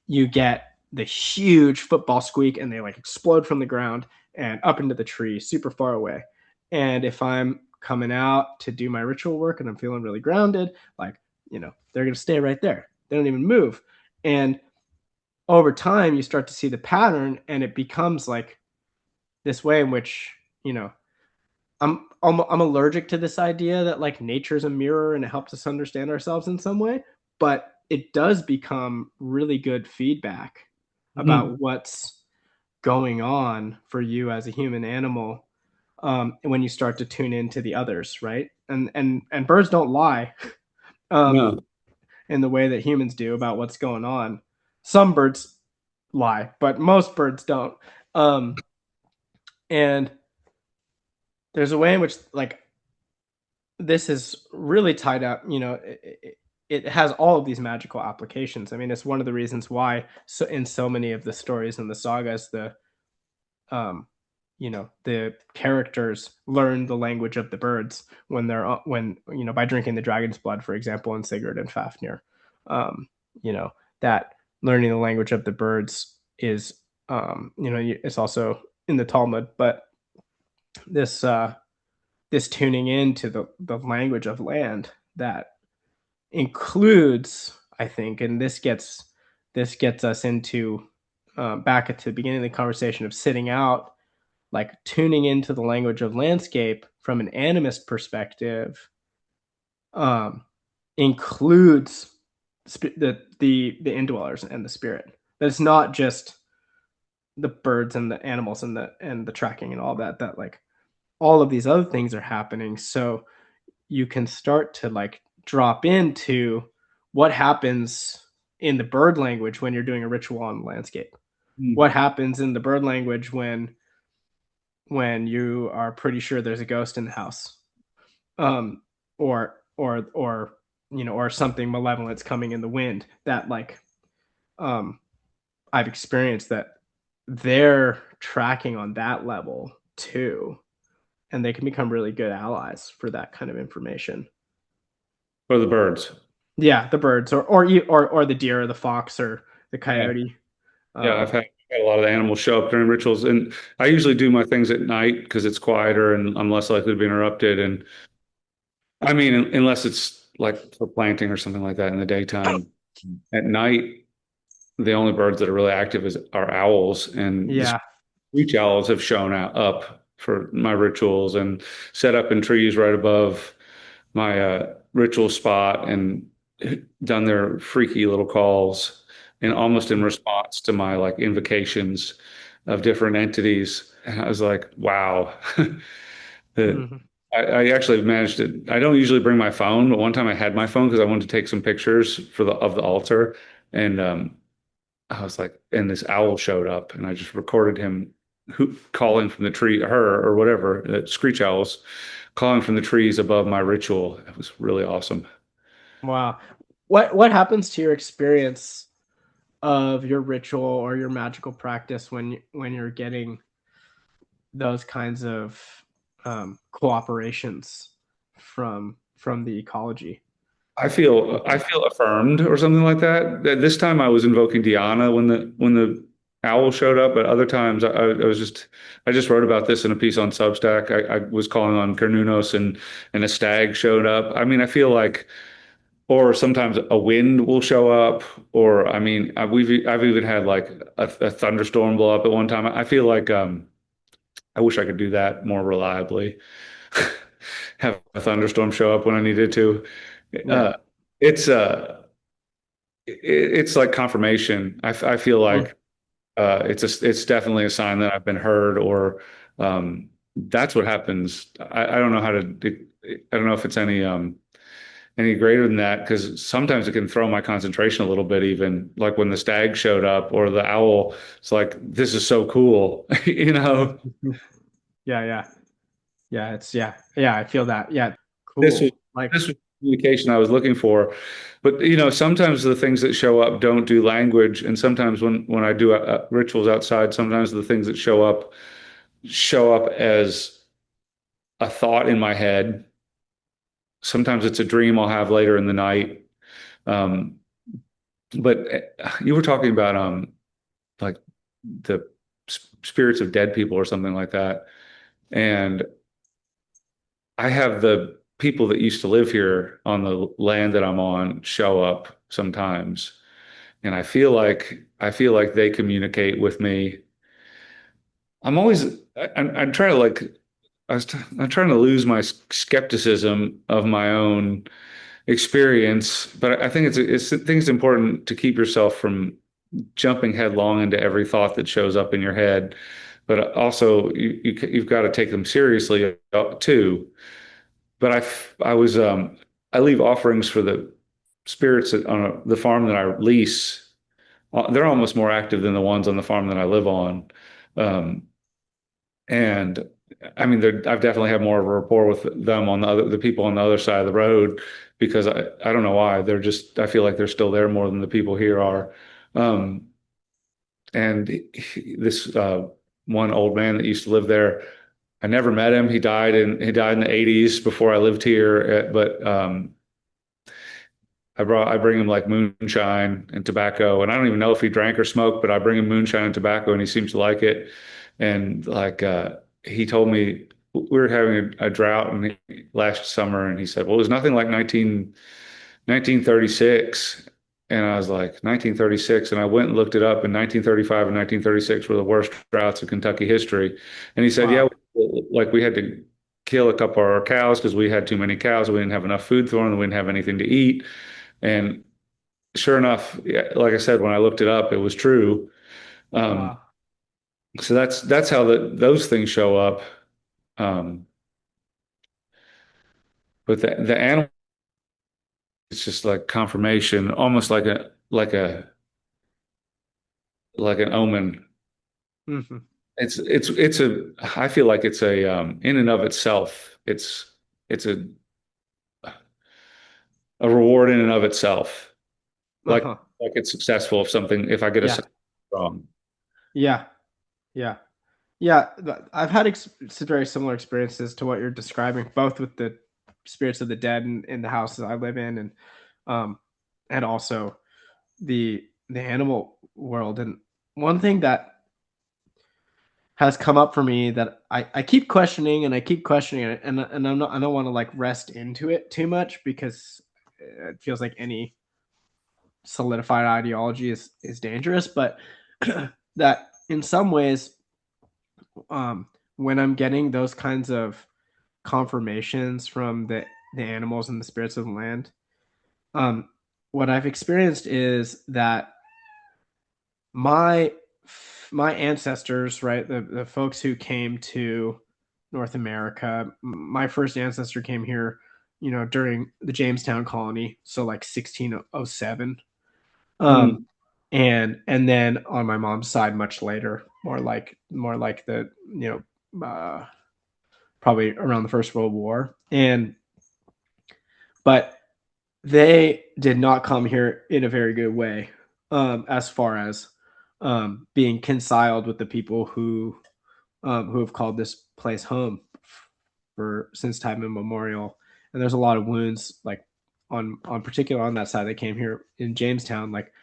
you get the huge football squeak and they like explode from the ground and up into the tree super far away. And if I'm coming out to do my ritual work and I'm feeling really grounded, like, you know, they're going to stay right there. They don't even move. And over time, you start to see the pattern and it becomes like this way in which, you know, I'm allergic to this idea that like nature's a mirror and it helps us understand ourselves in some way, but it does become really good feedback Mhm. about what's going on for you as a human animal, when you start to tune into the others, right? And birds don't lie, um, No. in the way that humans do about what's going on. Some birds lie, but most birds don't. Um, and there's a way in which like this is really tied up, you know, it has all of these magical applications. I mean, it's one of the reasons why so in so many of the stories and the sagas, um, you know, the characters learn the language of the birds when when, you know, by drinking the dragon's blood, for example, in Sigurd and Fafnir. You know, that learning the language of the birds is, you know, it's also in the Talmud, but this this tuning into the language of land that includes, I think, and this gets us into back at the beginning of the conversation of sitting out, like tuning into the language of landscape from an animist perspective, um, includes the indwellers and the spirit. That it's not just the birds and the animals and the tracking and all that. That like all of these other things are happening. So you can start to like drop into what happens in the bird language when you're doing a ritual on the landscape. Hmm. What happens in the bird language when you are pretty sure there's a ghost in the house, um, or you know, or something malevolent's coming in the wind. That like I've experienced that they're tracking on that level too, and they can become really good allies for that kind of information. Or the birds. Yeah, the birds, or the deer, or the fox, or the Yeah. coyote. Yeah, Um, had a lot of animals show up during rituals, and I usually do my things at night because it's quieter and I'm less likely to be interrupted. And I mean, unless it's like for planting or something like that in the daytime. At night, the only birds that are really active are owls, and the yeah. screech owls have shown up for my rituals and set up in trees right above my ritual spot and done their freaky little calls and almost in response to my like invocations of different entities. And I was like, wow. The, Mhm. I actually managed to, I don't usually bring my phone, but one time I had my phone because I wanted to take some pictures for the altar. And I was like, and this owl showed up and I just recorded him calling from the tree, her or whatever, screech owls calling from the trees above my ritual. It was really awesome. Wow. What happens to your experience of your ritual or your magical practice when you're getting those kinds of cooperations from the ecology? I feel affirmed or something like that. This time I was invoking Diana when the owl showed up, but other times I was just I just wrote about this in a piece on Substack. I was calling on Cernunnos and a stag showed up. I mean, I feel like or sometimes a wind will show up, or I mean, I've even had like a thunderstorm blow up at one time. I feel like I wish I could do that more reliably. Have a thunderstorm show up when I needed to. Yeah. Uh, it's it's like confirmation. I feel Mm. like it's definitely a sign that I've been heard, or that's what happens. I don't know how to. I don't know if it's any greater than that because sometimes it can throw my concentration a little bit, even like when the stag showed up or the owl. It's like this is so cool, you know. Yeah, yeah. Yeah, it's yeah. Yeah, I feel that. Yeah. This was Cool. Like, this was communication I was looking for, but you know, sometimes the things that show up don't do language, and sometimes when I do rituals outside, sometimes the things that show up as a thought in my head. Sometimes it's a dream I'll have later in the night. Um, but you were talking about like the spirits of dead people or something like that. And I have the people that used to live here on the land that I'm on show up sometimes. And I feel like they communicate with me. I'm always I'm trying to like I'm trying to lose my skepticism of my own experience, but I think I think it's important to keep yourself from jumping headlong into every thought that shows up in your head. But also, you've got to take them seriously too. But I was I leave offerings for the spirits on the farm that I lease. They're almost more active than the ones on the farm that I live on. Um, and I mean, I've definitely had more of a rapport with them on the people on the other side of the road because I don't know why they're just I feel like they're still there more than the people here are. Um, and this one old man that used to live there, I never met him. He died in the 80s before I lived here. But I bring him like moonshine and tobacco, and I don't even know if he drank or smoked, but I bring him moonshine and tobacco, and he seems to like it. And like he told me we were having a drought last summer, and he said, "Well, it was nothing like 1936." And I was like, 1936. And I went and looked it up, and 1935 and 1936 were the worst droughts of Kentucky history. And he said, yeah, wow. like we had to kill a couple of our cows because we had too many cows. We didn't have enough food for them. We didn't have anything to eat. And sure enough, yeah, like I said, when I looked it up, it was true. Um, Wow. so that's how those things show up. Um, but the animal, it's just like confirmation, almost like an omen. Hmm. It's a I feel like it's a in and of itself it's a reward in and of itself. Uh-huh. Like it's successful if something if I get a Yeah. success wrong. Yeah. Yeah. Yeah, I've had very similar experiences to what you're describing, both with the spirits of the dead in the houses I live in, um, and also the animal world. And one thing that has come up for me that I keep questioning and I keep questioning it, and I don't want to like rest into it too much because it feels like any solidified ideology is dangerous, but that in some ways, when I'm getting those kinds of confirmations from the animals and the spirits of the land, um, what I've experienced is that my my ancestors, right, the folks who came to North America, my first ancestor came here, during the Jamestown colony, so like 1607. Mm. And then on my mom's side much later, more like the, probably around the First World War. And but they did not come here in a very good way, as far as being reconciled with the people who have called this place home for since time immemorial. And there's a lot of wounds, like on particular on that side that came here in Jamestown, like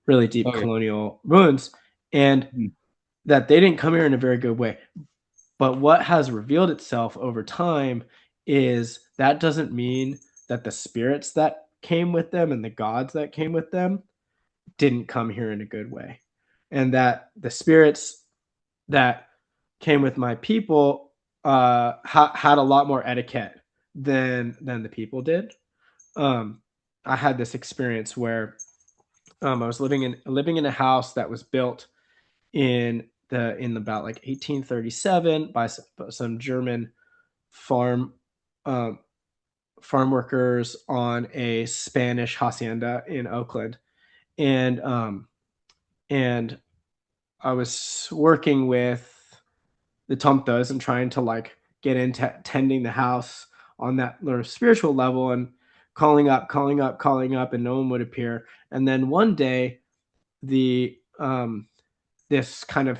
really deep Oh yeah. colonial wounds, and Mm. that they didn't come here in a very good way. But what has revealed itself over time is that doesn't mean that the spirits that came with them and the gods that came with them didn't come here in a good way. And that the spirits that came with my people had a lot more etiquette than the people did. Um, I had this experience where I was living in a house that was built in about like 1837 by some German farm um, farm workers on a Spanish hacienda in Oakland, and and I was working with the Tomtas and trying to like get into tending the house on that little spiritual level and calling up, calling up, calling up, and no one would appear. And then one day, the this kind of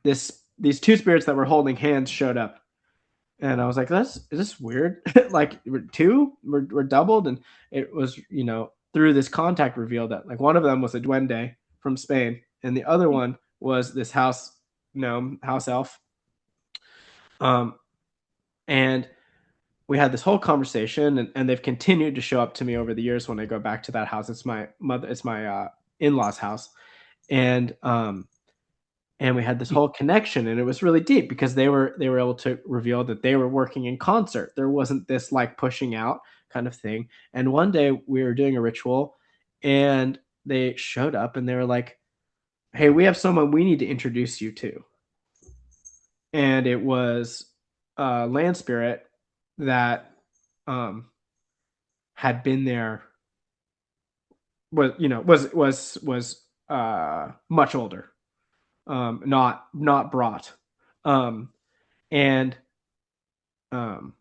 this these two spirits that were holding hands showed up, and I was like, "That's is this weird? Like we're two, we're doubled." And it was through this contact revealed that like one of them was a duende from Spain, and the other one was this house gnome, house elf. Um, and we had this whole conversation, and they've continued to show up to me over the years when I go back to that house. It's my in-laws house, and and we had this whole connection, and it was really deep because they were able to reveal that they were working in concert. There wasn't this like pushing out kind of thing. And one day we were doing a ritual, and they showed up and they were like, "Hey, we have someone we need to introduce you to." And it was a land spirit that um had been there, was much older, not brought, um and um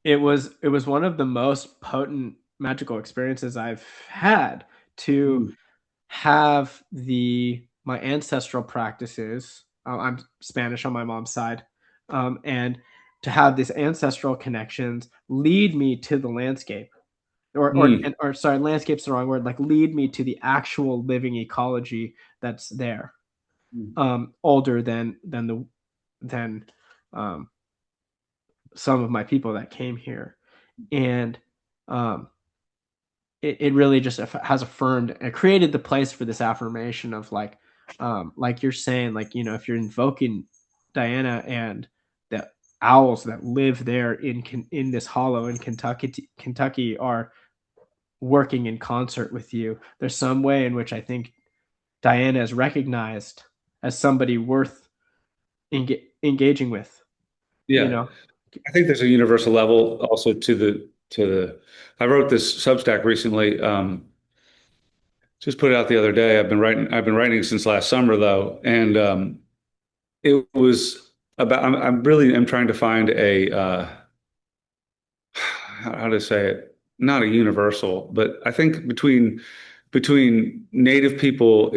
it was one of the most potent magical experiences I've had, to Mm. have the my ancestral practices. I'm Spanish on my mom's side, and to have these ancestral connections lead me to the landscape, Mm. or sorry, landscape's the wrong word. Like lead me to the actual living ecology that's there, Mm. older than um, some of my people that came here. And um, it really just has affirmed and created the place for this affirmation of like you're saying, like if you're invoking Diana and the owls that live there in this hollow in Kentucky are working in concert with you. There's some way in which I think Diana is recognized as somebody worth engaging with. You Yeah. know, I think there's a universal level also to the I wrote this Substack recently. Just put it out the other day. I've been writing since last summer though, and it was about I'm really am trying to find a how to say it, not a universal, but I think between native people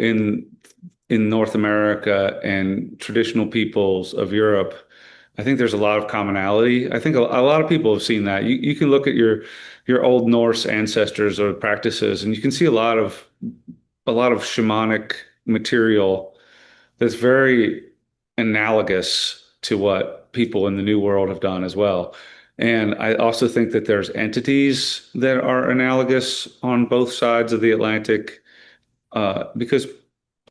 in North America and traditional peoples of Europe, I think there's a lot of commonality. I think a lot of people have seen that. You can look at your old Norse ancestors or practices, and you can see a lot of shamanic material that's very analogous to what people in the New World have done as well. And I also think that there's entities that are analogous on both sides of the Atlantic, because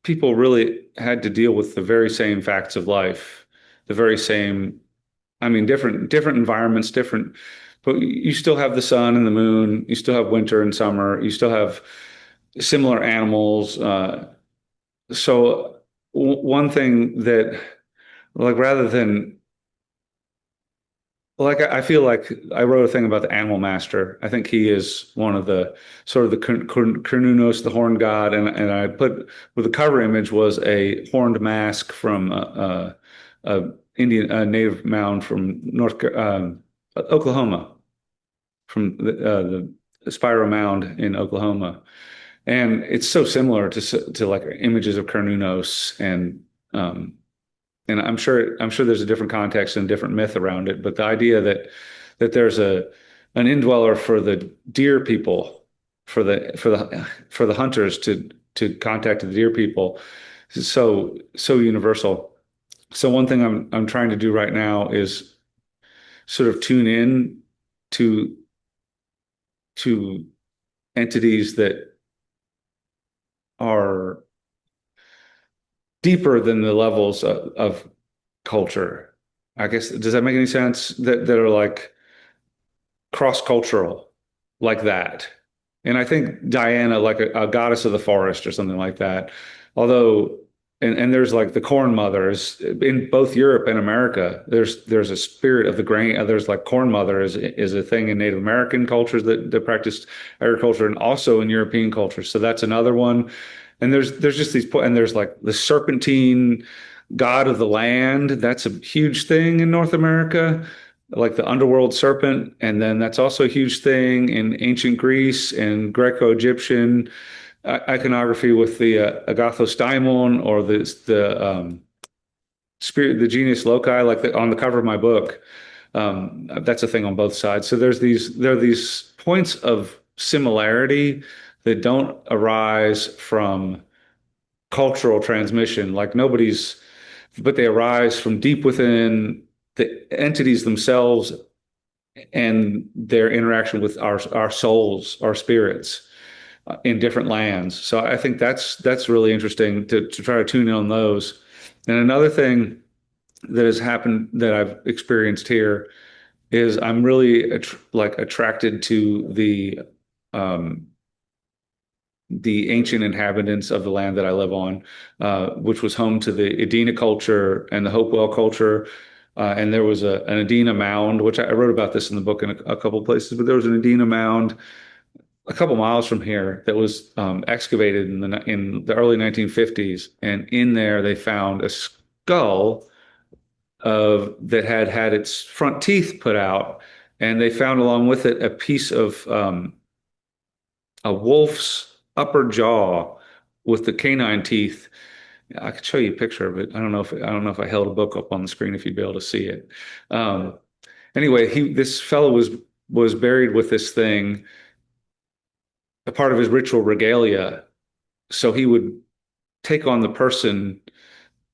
people really had to deal with the very same facts of life, the very same, I mean, different environments, different, but you still have the sun and the moon, you still have winter and summer, you still have similar animals. So one thing that, like, rather than, like, I feel like I wrote a thing about the animal master. I think he is one of the sort of the Cernunnos, the horned god, and I put with the cover image was a horned mask from a Indian native mound from North Oklahoma, from the Spiro Mound in Oklahoma, and it's so similar to like images of Cernunnos um, and I'm sure there's a different context and different myth around it, but the idea that there's an indweller for the deer people, for the hunters to contact the deer people is so universal. So one thing I'm trying to do right now is sort of tune in to to entities that are deeper than the levels of culture. I guess, does that make any sense? That are like cross-cultural like that. And I think Diana, like a goddess of the forest or something like that. Although, and there's like the corn mothers in both Europe and America. There's a spirit of the grain. There's like corn mother is a thing in Native American cultures that practiced agriculture, and also in European cultures. So that's another one. And there's just these, and there's like the serpentine god of the land. That's a huge thing in North America, like the underworld serpent. And then that's also a huge thing in ancient Greece and Greco-Egyptian iconography with the agathosdaimon, or the spirit, the genius loci, like on the cover of my book. That's a thing on both sides. So there are these points of similarity that don't arise from cultural transmission, like nobody's, but they arise from deep within the entities themselves and their interaction with our souls, our spirits in different lands. So I think that's really interesting to try to tune in on those. And another thing that has happened that I've experienced here is I'm really like attracted to um, the ancient inhabitants of the land that I live on, which was home to the Edina culture and the Hopewell culture. And there was an Edina mound, which I wrote about this in the book in a couple of places, but there was an Edina mound a couple miles from here that was excavated in the early 1950s. And in there, they found a skull that had its front teeth put out. And they found along with it a piece of a wolf's upper jaw with the canine teeth. I could show you a picture of it. I don't know if I held a book up on the screen if you'd be able to see it. Um, anyway, this fellow was buried with this thing, a part of his ritual regalia. So he would take on the person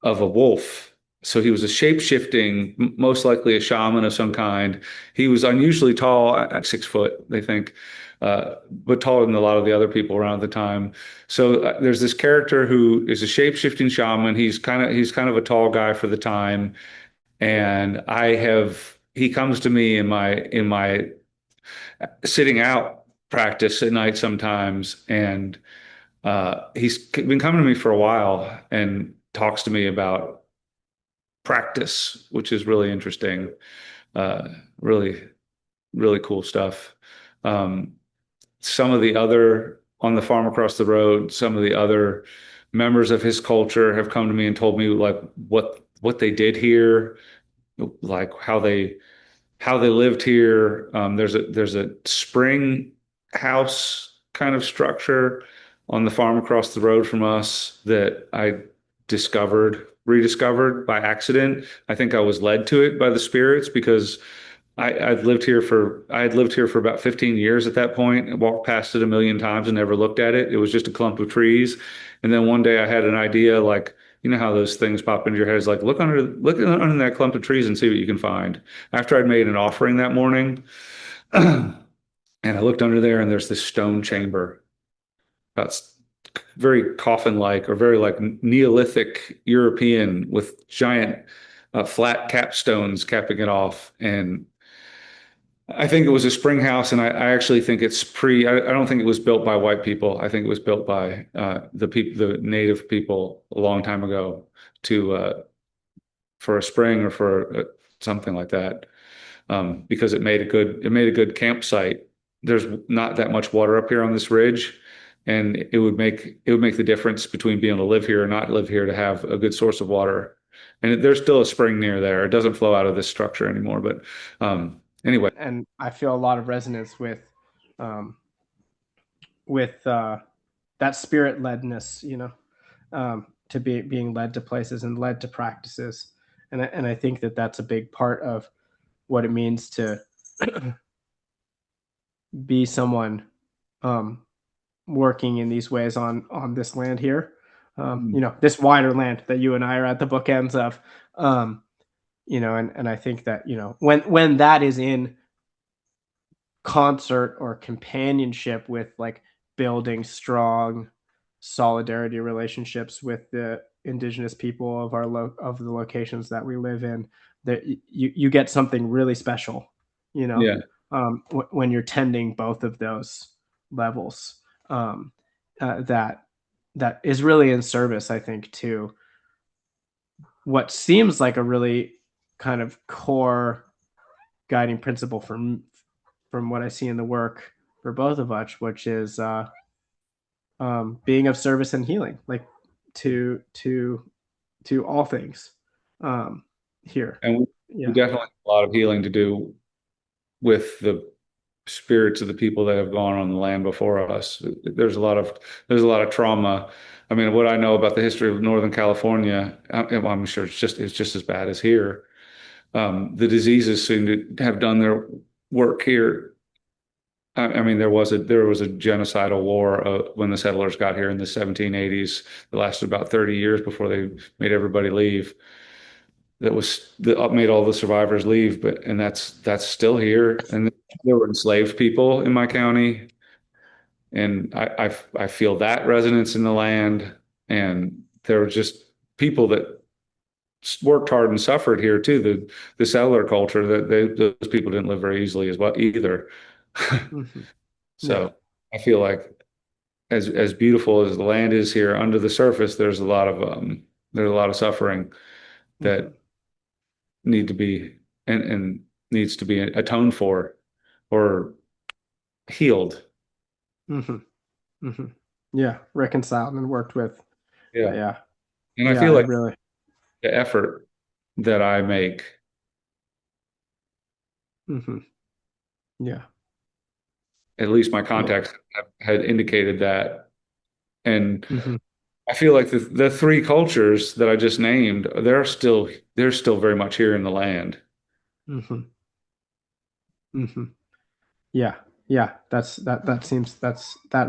of a wolf. So he was a shape-shifting, most likely a shaman of some kind. He was unusually tall, at 6 foot, they think, but taller than a lot of the other people around at the time. So there's this character who is a shape-shifting shaman. He's kind of a tall guy for the time, and he comes to me in my sitting out practice at night sometimes, and he's been coming to me for a while and talks to me about practice, which is really interesting. Uh, really, really cool stuff. Um, some of the other on the farm across the road, some of the other members of his culture have come to me and told me like what they did here, like how they lived here. There's a spring house kind of structure on the farm across the road from us that I rediscovered by accident. I think I was led to it by the spirits because I had lived here for about 15 years at that point and walked past it a million times and never looked at it. It was just a clump of trees. And then one day I had an idea, like, you know how those things pop into your head. It's like, look under that clump of trees and see what you can find. After I'd made an offering that morning, and I looked under there and there's this stone chamber that's very coffin-like or very like Neolithic European with giant flat capstones capping it off. And I think it was a spring house, and I actually think it's I don't think it was built by white people. I think it was built by the native people a long time ago to for a spring or for something like that, because it made a good campsite. There's not that much water up here on this ridge, and it would make the difference between being able to live here or not live here to have a good source of water. And there's still a spring near there. It doesn't flow out of this structure anymore, but anyway. And I feel a lot of resonance um, with that spirit ledness, to being led to places and led to practices, and I think that that's a big part of what it means to be someone um, working in these ways on this land here, this wider land that you and I are at the bookends of, and I think that when that is in concert or companionship with like building strong solidarity relationships with the indigenous people of of the locations that we live in, that you get something really special, you know, Yeah. when you're tending both of those levels, that is really in service, I think, to what seems like a really kind of core guiding principle from what I see in the work for both of us, which is being of service and healing, like to to all things here. And we Yeah. definitely have a lot of healing to do with the spirits of the people that have gone on the land before us. There's a lot of trauma. I mean, what I know about the history of Northern California, I'm sure it's just as bad as here. The diseases seem to have done their work here. I mean, there was a genocidal war when the settlers got here in the 1780s. It lasted about 30 years before they made everybody leave. That made all the survivors leave, and that's still here. And there were enslaved people in my county, and I feel that resonance in the land. And there were just people that worked hard and suffered here too. The settler culture, that those people didn't live very easily as well either. Mm-hmm. Yeah. So I feel like as beautiful as the land is here under the surface, there's a lot of suffering Mm-hmm. that need to be and needs to be atoned for or healed. Mm-hmm. Mm-hmm. Yeah. Reconciled and worked with. Yeah. Yeah. And I Yeah. feel I like really. the effort that I make, Mm-hmm. Yeah. at least my Yeah. contacts had indicated that. And Mm-hmm. I feel like the three cultures that I just named, they're still very much here in the land. Mm-hmm. Mm-hmm. Yeah. Yeah. That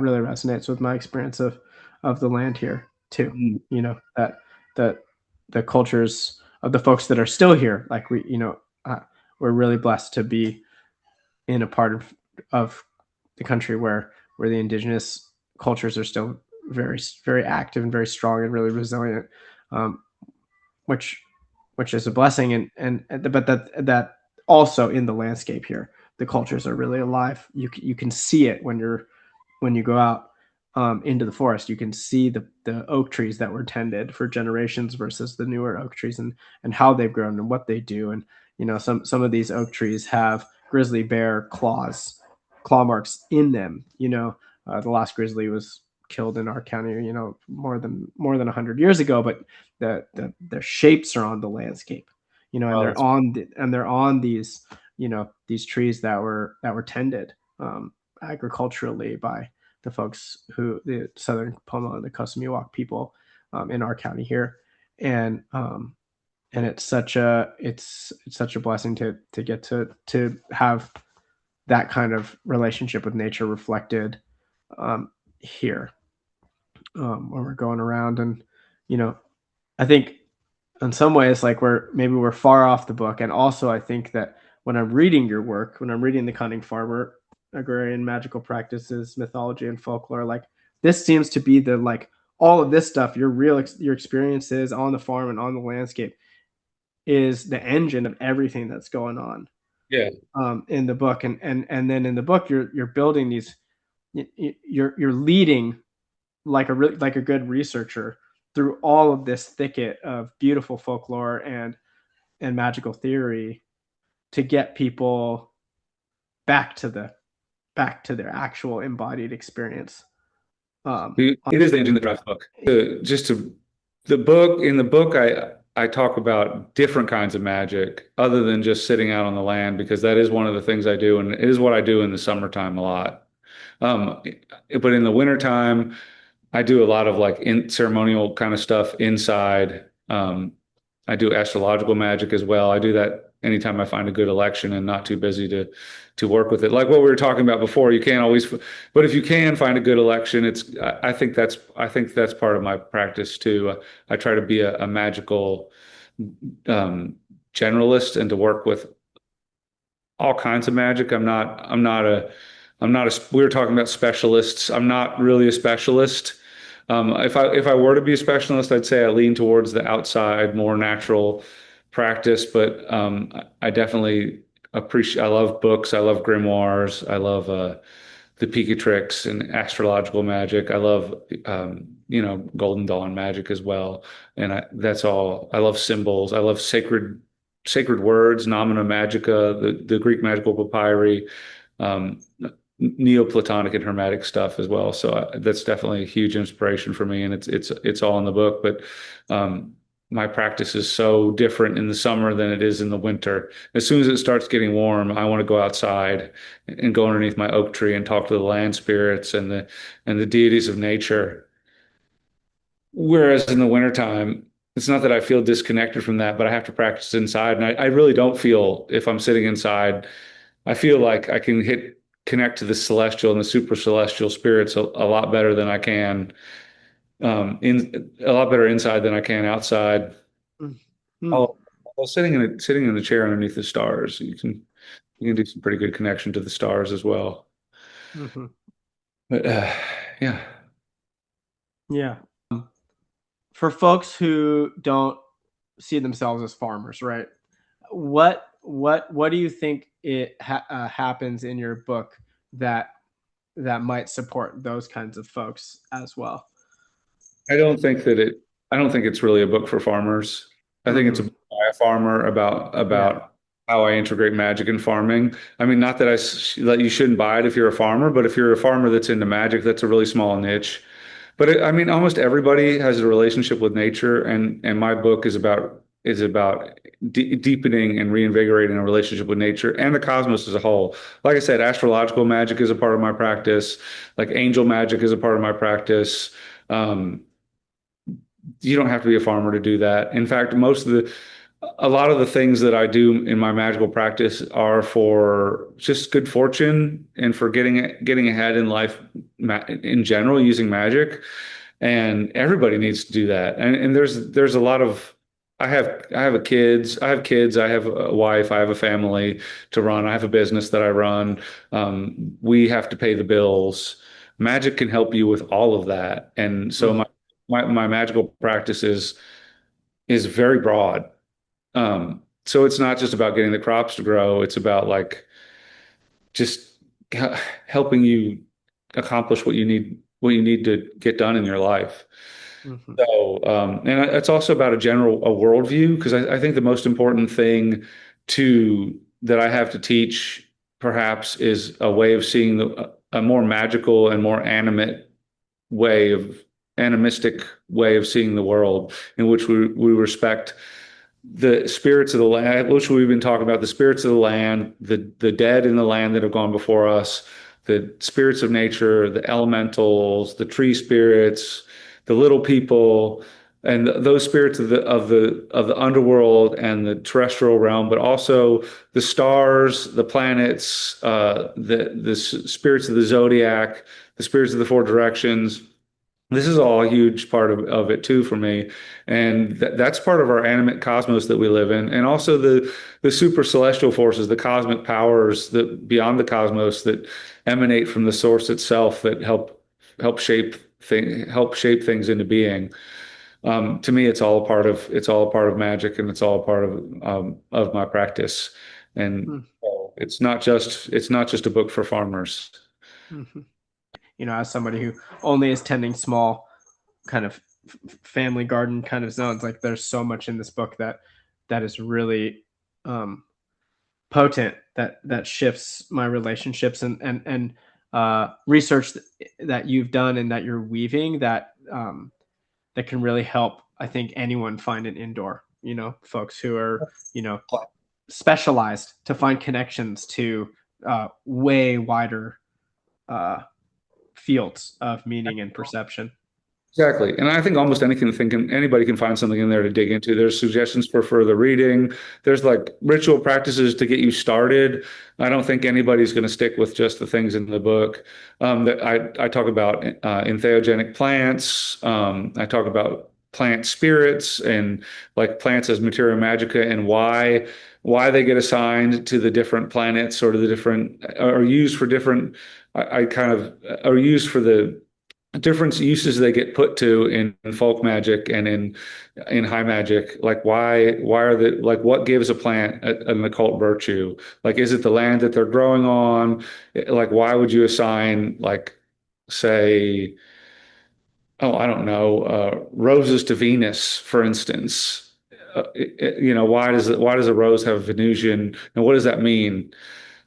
really resonates with my experience of the land here too. Mm. That that the cultures of the folks that are still here, like we're really blessed to be in a part of the country where the indigenous cultures are still very very active and very strong and really resilient, um, which is a blessing, and but that also in the landscape here, the cultures are really alive. You can see it when you go out into the forest. You can see the oak trees that were tended for generations versus the newer oak trees, and how they've grown and what they do. And some of these oak trees have grizzly bear claw marks in them. The last grizzly was killed in our county, more than 100 years ago, but their shapes are on the landscape, and Well, they're on these trees that were tended agriculturally by the folks the Southern Pomo and the Cossamuoc people in our county here. and it's it's such a blessing to get to have that kind of relationship with nature reflected here when we're going around. And you know, I think in some ways like we're far off the book, and also I think that when I'm reading your work, when I'm reading the Cunning Farmer, Agrarian Magical Practices, Mythology and Folklore, like this seems to be the like all of this stuff, your experiences on the farm and on the landscape is the engine of everything that's going on Yeah. in the book. And then in the book you're building these, you're leading like a good researcher through all of this thicket of beautiful folklore and magical theory to get people back to their actual embodied experience. It is the engine that drives the book. The book in the book, I talk about different kinds of magic other than just sitting out on the land because that is one of the things I do, and it is what I do in the summertime a lot. Um, but in the wintertime, I do a lot of like in ceremonial kind of stuff inside. I do astrological magic as well. I do that anytime I find a good election and not too busy to work with it. Like what we were talking about before, you can't always, but if you can find a good election, I think that's part of my practice too. I try to be a magical um, generalist and to work with all kinds of magic. I'm not a, we were talking about specialists. I'm not really a specialist. If I were to be a specialist, I'd say I lean towards the outside, more natural practice. But I definitely appreciate. I love books. I love grimoires. I love the Tricks and astrological magic. I love Golden Dawn magic as well. And that's all. I love symbols. I love sacred words, nomina magica, the Greek magical papyri. Um, Neoplatonic and Hermetic stuff as well. So that's definitely a huge inspiration for me, and it's all in the book. But my practice is so different in the summer than it is in the winter. As soon as it starts getting warm, I want to go outside and go underneath my oak tree and talk to the land spirits and the deities of nature. Whereas in the wintertime, it's not that I feel disconnected from that, but I have to practice inside. And I really don't feel if I'm sitting inside, I feel like I can connect to the celestial and the super celestial spirits a lot better than I can in a lot better inside than I can outside. Mm-hmm. Oh, well, sitting in the chair underneath the stars, you can do some pretty good connection to the stars as well. Mm-hmm. But yeah, Yeah. For folks who don't see themselves as farmers, right? What do you think happens in your book that might support those kinds of folks as well? I don't think that it. I don't think it's really a book for farmers. I think it's a Mm-hmm. book by a farmer Yeah. about how I integrate magic in farming. I mean, not that that you shouldn't buy it if you're a farmer, but if you're a farmer that's into magic, that's a really small niche. But I mean, almost everybody has a relationship with nature, and my book is about deepening and reinvigorating a relationship with nature and the cosmos as a whole. Like I said, astrological magic is a part of my practice. Like angel magic is a part of my practice. Um, you don't have to be a farmer to do that. In fact, a lot of the things that I do in my magical practice are for just good fortune and for getting ahead in life in general using magic. And everybody needs to do that. And there's a lot of I have I have kids, I have a wife, I have a family to run, I have a business that I run. We have to pay the bills. Magic can help you with all of that. And so Mm-hmm. my magical practice is very broad. So it's not just about getting the crops to grow, it's about like just helping you accomplish what you need to get done in your life. Mm-hmm. So, and it's also about a worldview, because I think the most important thing that I have to teach perhaps is a way of seeing a more magical and more way of animistic way of seeing the world in which we respect the spirits of the land, which we've been talking about, the spirits of the land, the dead in the land that have gone before us, the spirits of nature, the elementals, the tree spirits, the little people, and those spirits of the underworld and the terrestrial realm, but also the stars, the planets, the spirits of the zodiac, the spirits of the four directions. This is all a huge part of it too for me, and that's part of our animate cosmos that we live in, and also the super celestial forces, the cosmic powers that beyond the cosmos that emanate from the source itself that help shape things into being. To me, it's all a part of magic, and it's all a part of my practice. And Mm. it's not just a book for farmers. Mm-hmm. You know, as somebody who only is tending small kind of family garden kind of zones, like there's so much in this book that is really um, potent, that shifts my relationships, and research that you've done and that you're weaving that can really help, I think, anyone find an indoor, folks who are, specialized to find connections to way wider uh, fields of meaning and perception. Exactly. And I think almost anybody can find something in there to dig into. There's suggestions for further reading. There's like ritual practices to get you started. I don't think anybody's going to stick with just the things in the book. That I talk about entheogenic plants. I talk about plant spirits and like plants as materia magica and why they get assigned to the different planets or to the different are used for different I kind of are used for the different uses they get put to in folk magic and in high magic. Like why are the like what gives a plant an occult virtue? Like is it the land that they're growing on? Like why would you assign like say I don't know roses to Venus, for instance? Why does a rose have Venusian and what does that mean?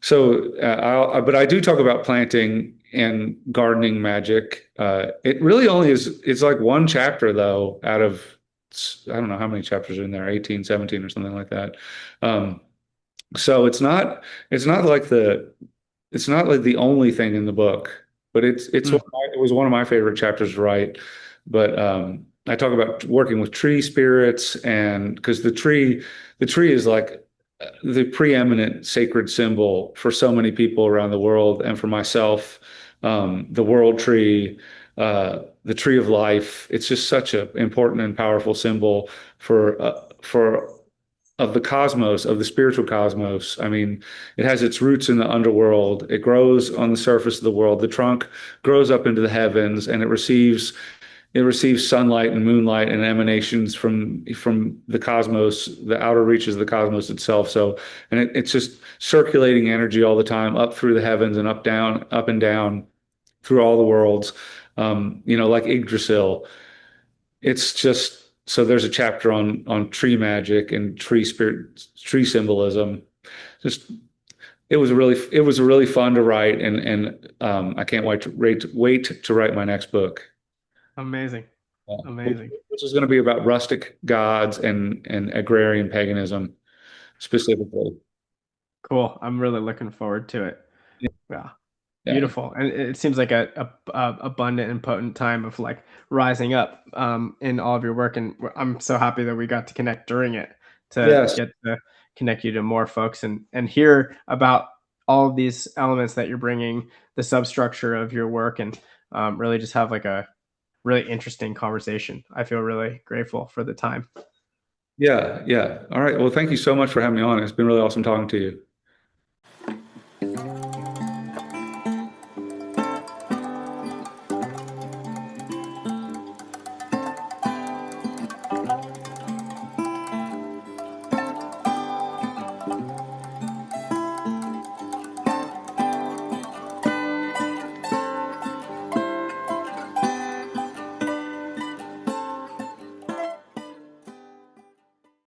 So, but I do talk about planting and gardening magic. It really only is, it's like one chapter though, out of, I don't know how many chapters are in there, 18, 17, or something like that. Um, so it's not like it's not like the only thing in the book, but Mm. it was one of my favorite chapters to write. But I talk about working with tree spirits and because the tree is like the preeminent sacred symbol for so many people around the world and for myself. The world tree, the tree of life. It's just such an important and powerful symbol for of the cosmos, of the spiritual cosmos. I mean, it has its roots in the underworld. It grows on the surface of the world. The trunk grows up into the heavens, and it receives sunlight and moonlight and emanations from the cosmos, the outer reaches of the cosmos itself. So, and it's just circulating energy all the time, up through the heavens and up and down through all the worlds. Like Yggdrasil. It's just so there's a chapter on tree magic and tree spirit, tree symbolism. Just it was really fun to write, and I can't wait to write my next book. Amazing. Amazing. Which is going to be about rustic gods and agrarian paganism specifically. Cool. I'm really looking forward to it. Yeah. Yeah. Beautiful. And it seems like a abundant and potent time of like rising up in all of your work. And I'm so happy that we got to connect during it to Yes. get to connect you to more folks and hear about all of these elements that you're bringing, the substructure of your work, and really just have like a really interesting conversation. I feel really grateful for the time. Yeah. Yeah. All right. Well, thank you so much for having me on. It's been really awesome talking to you.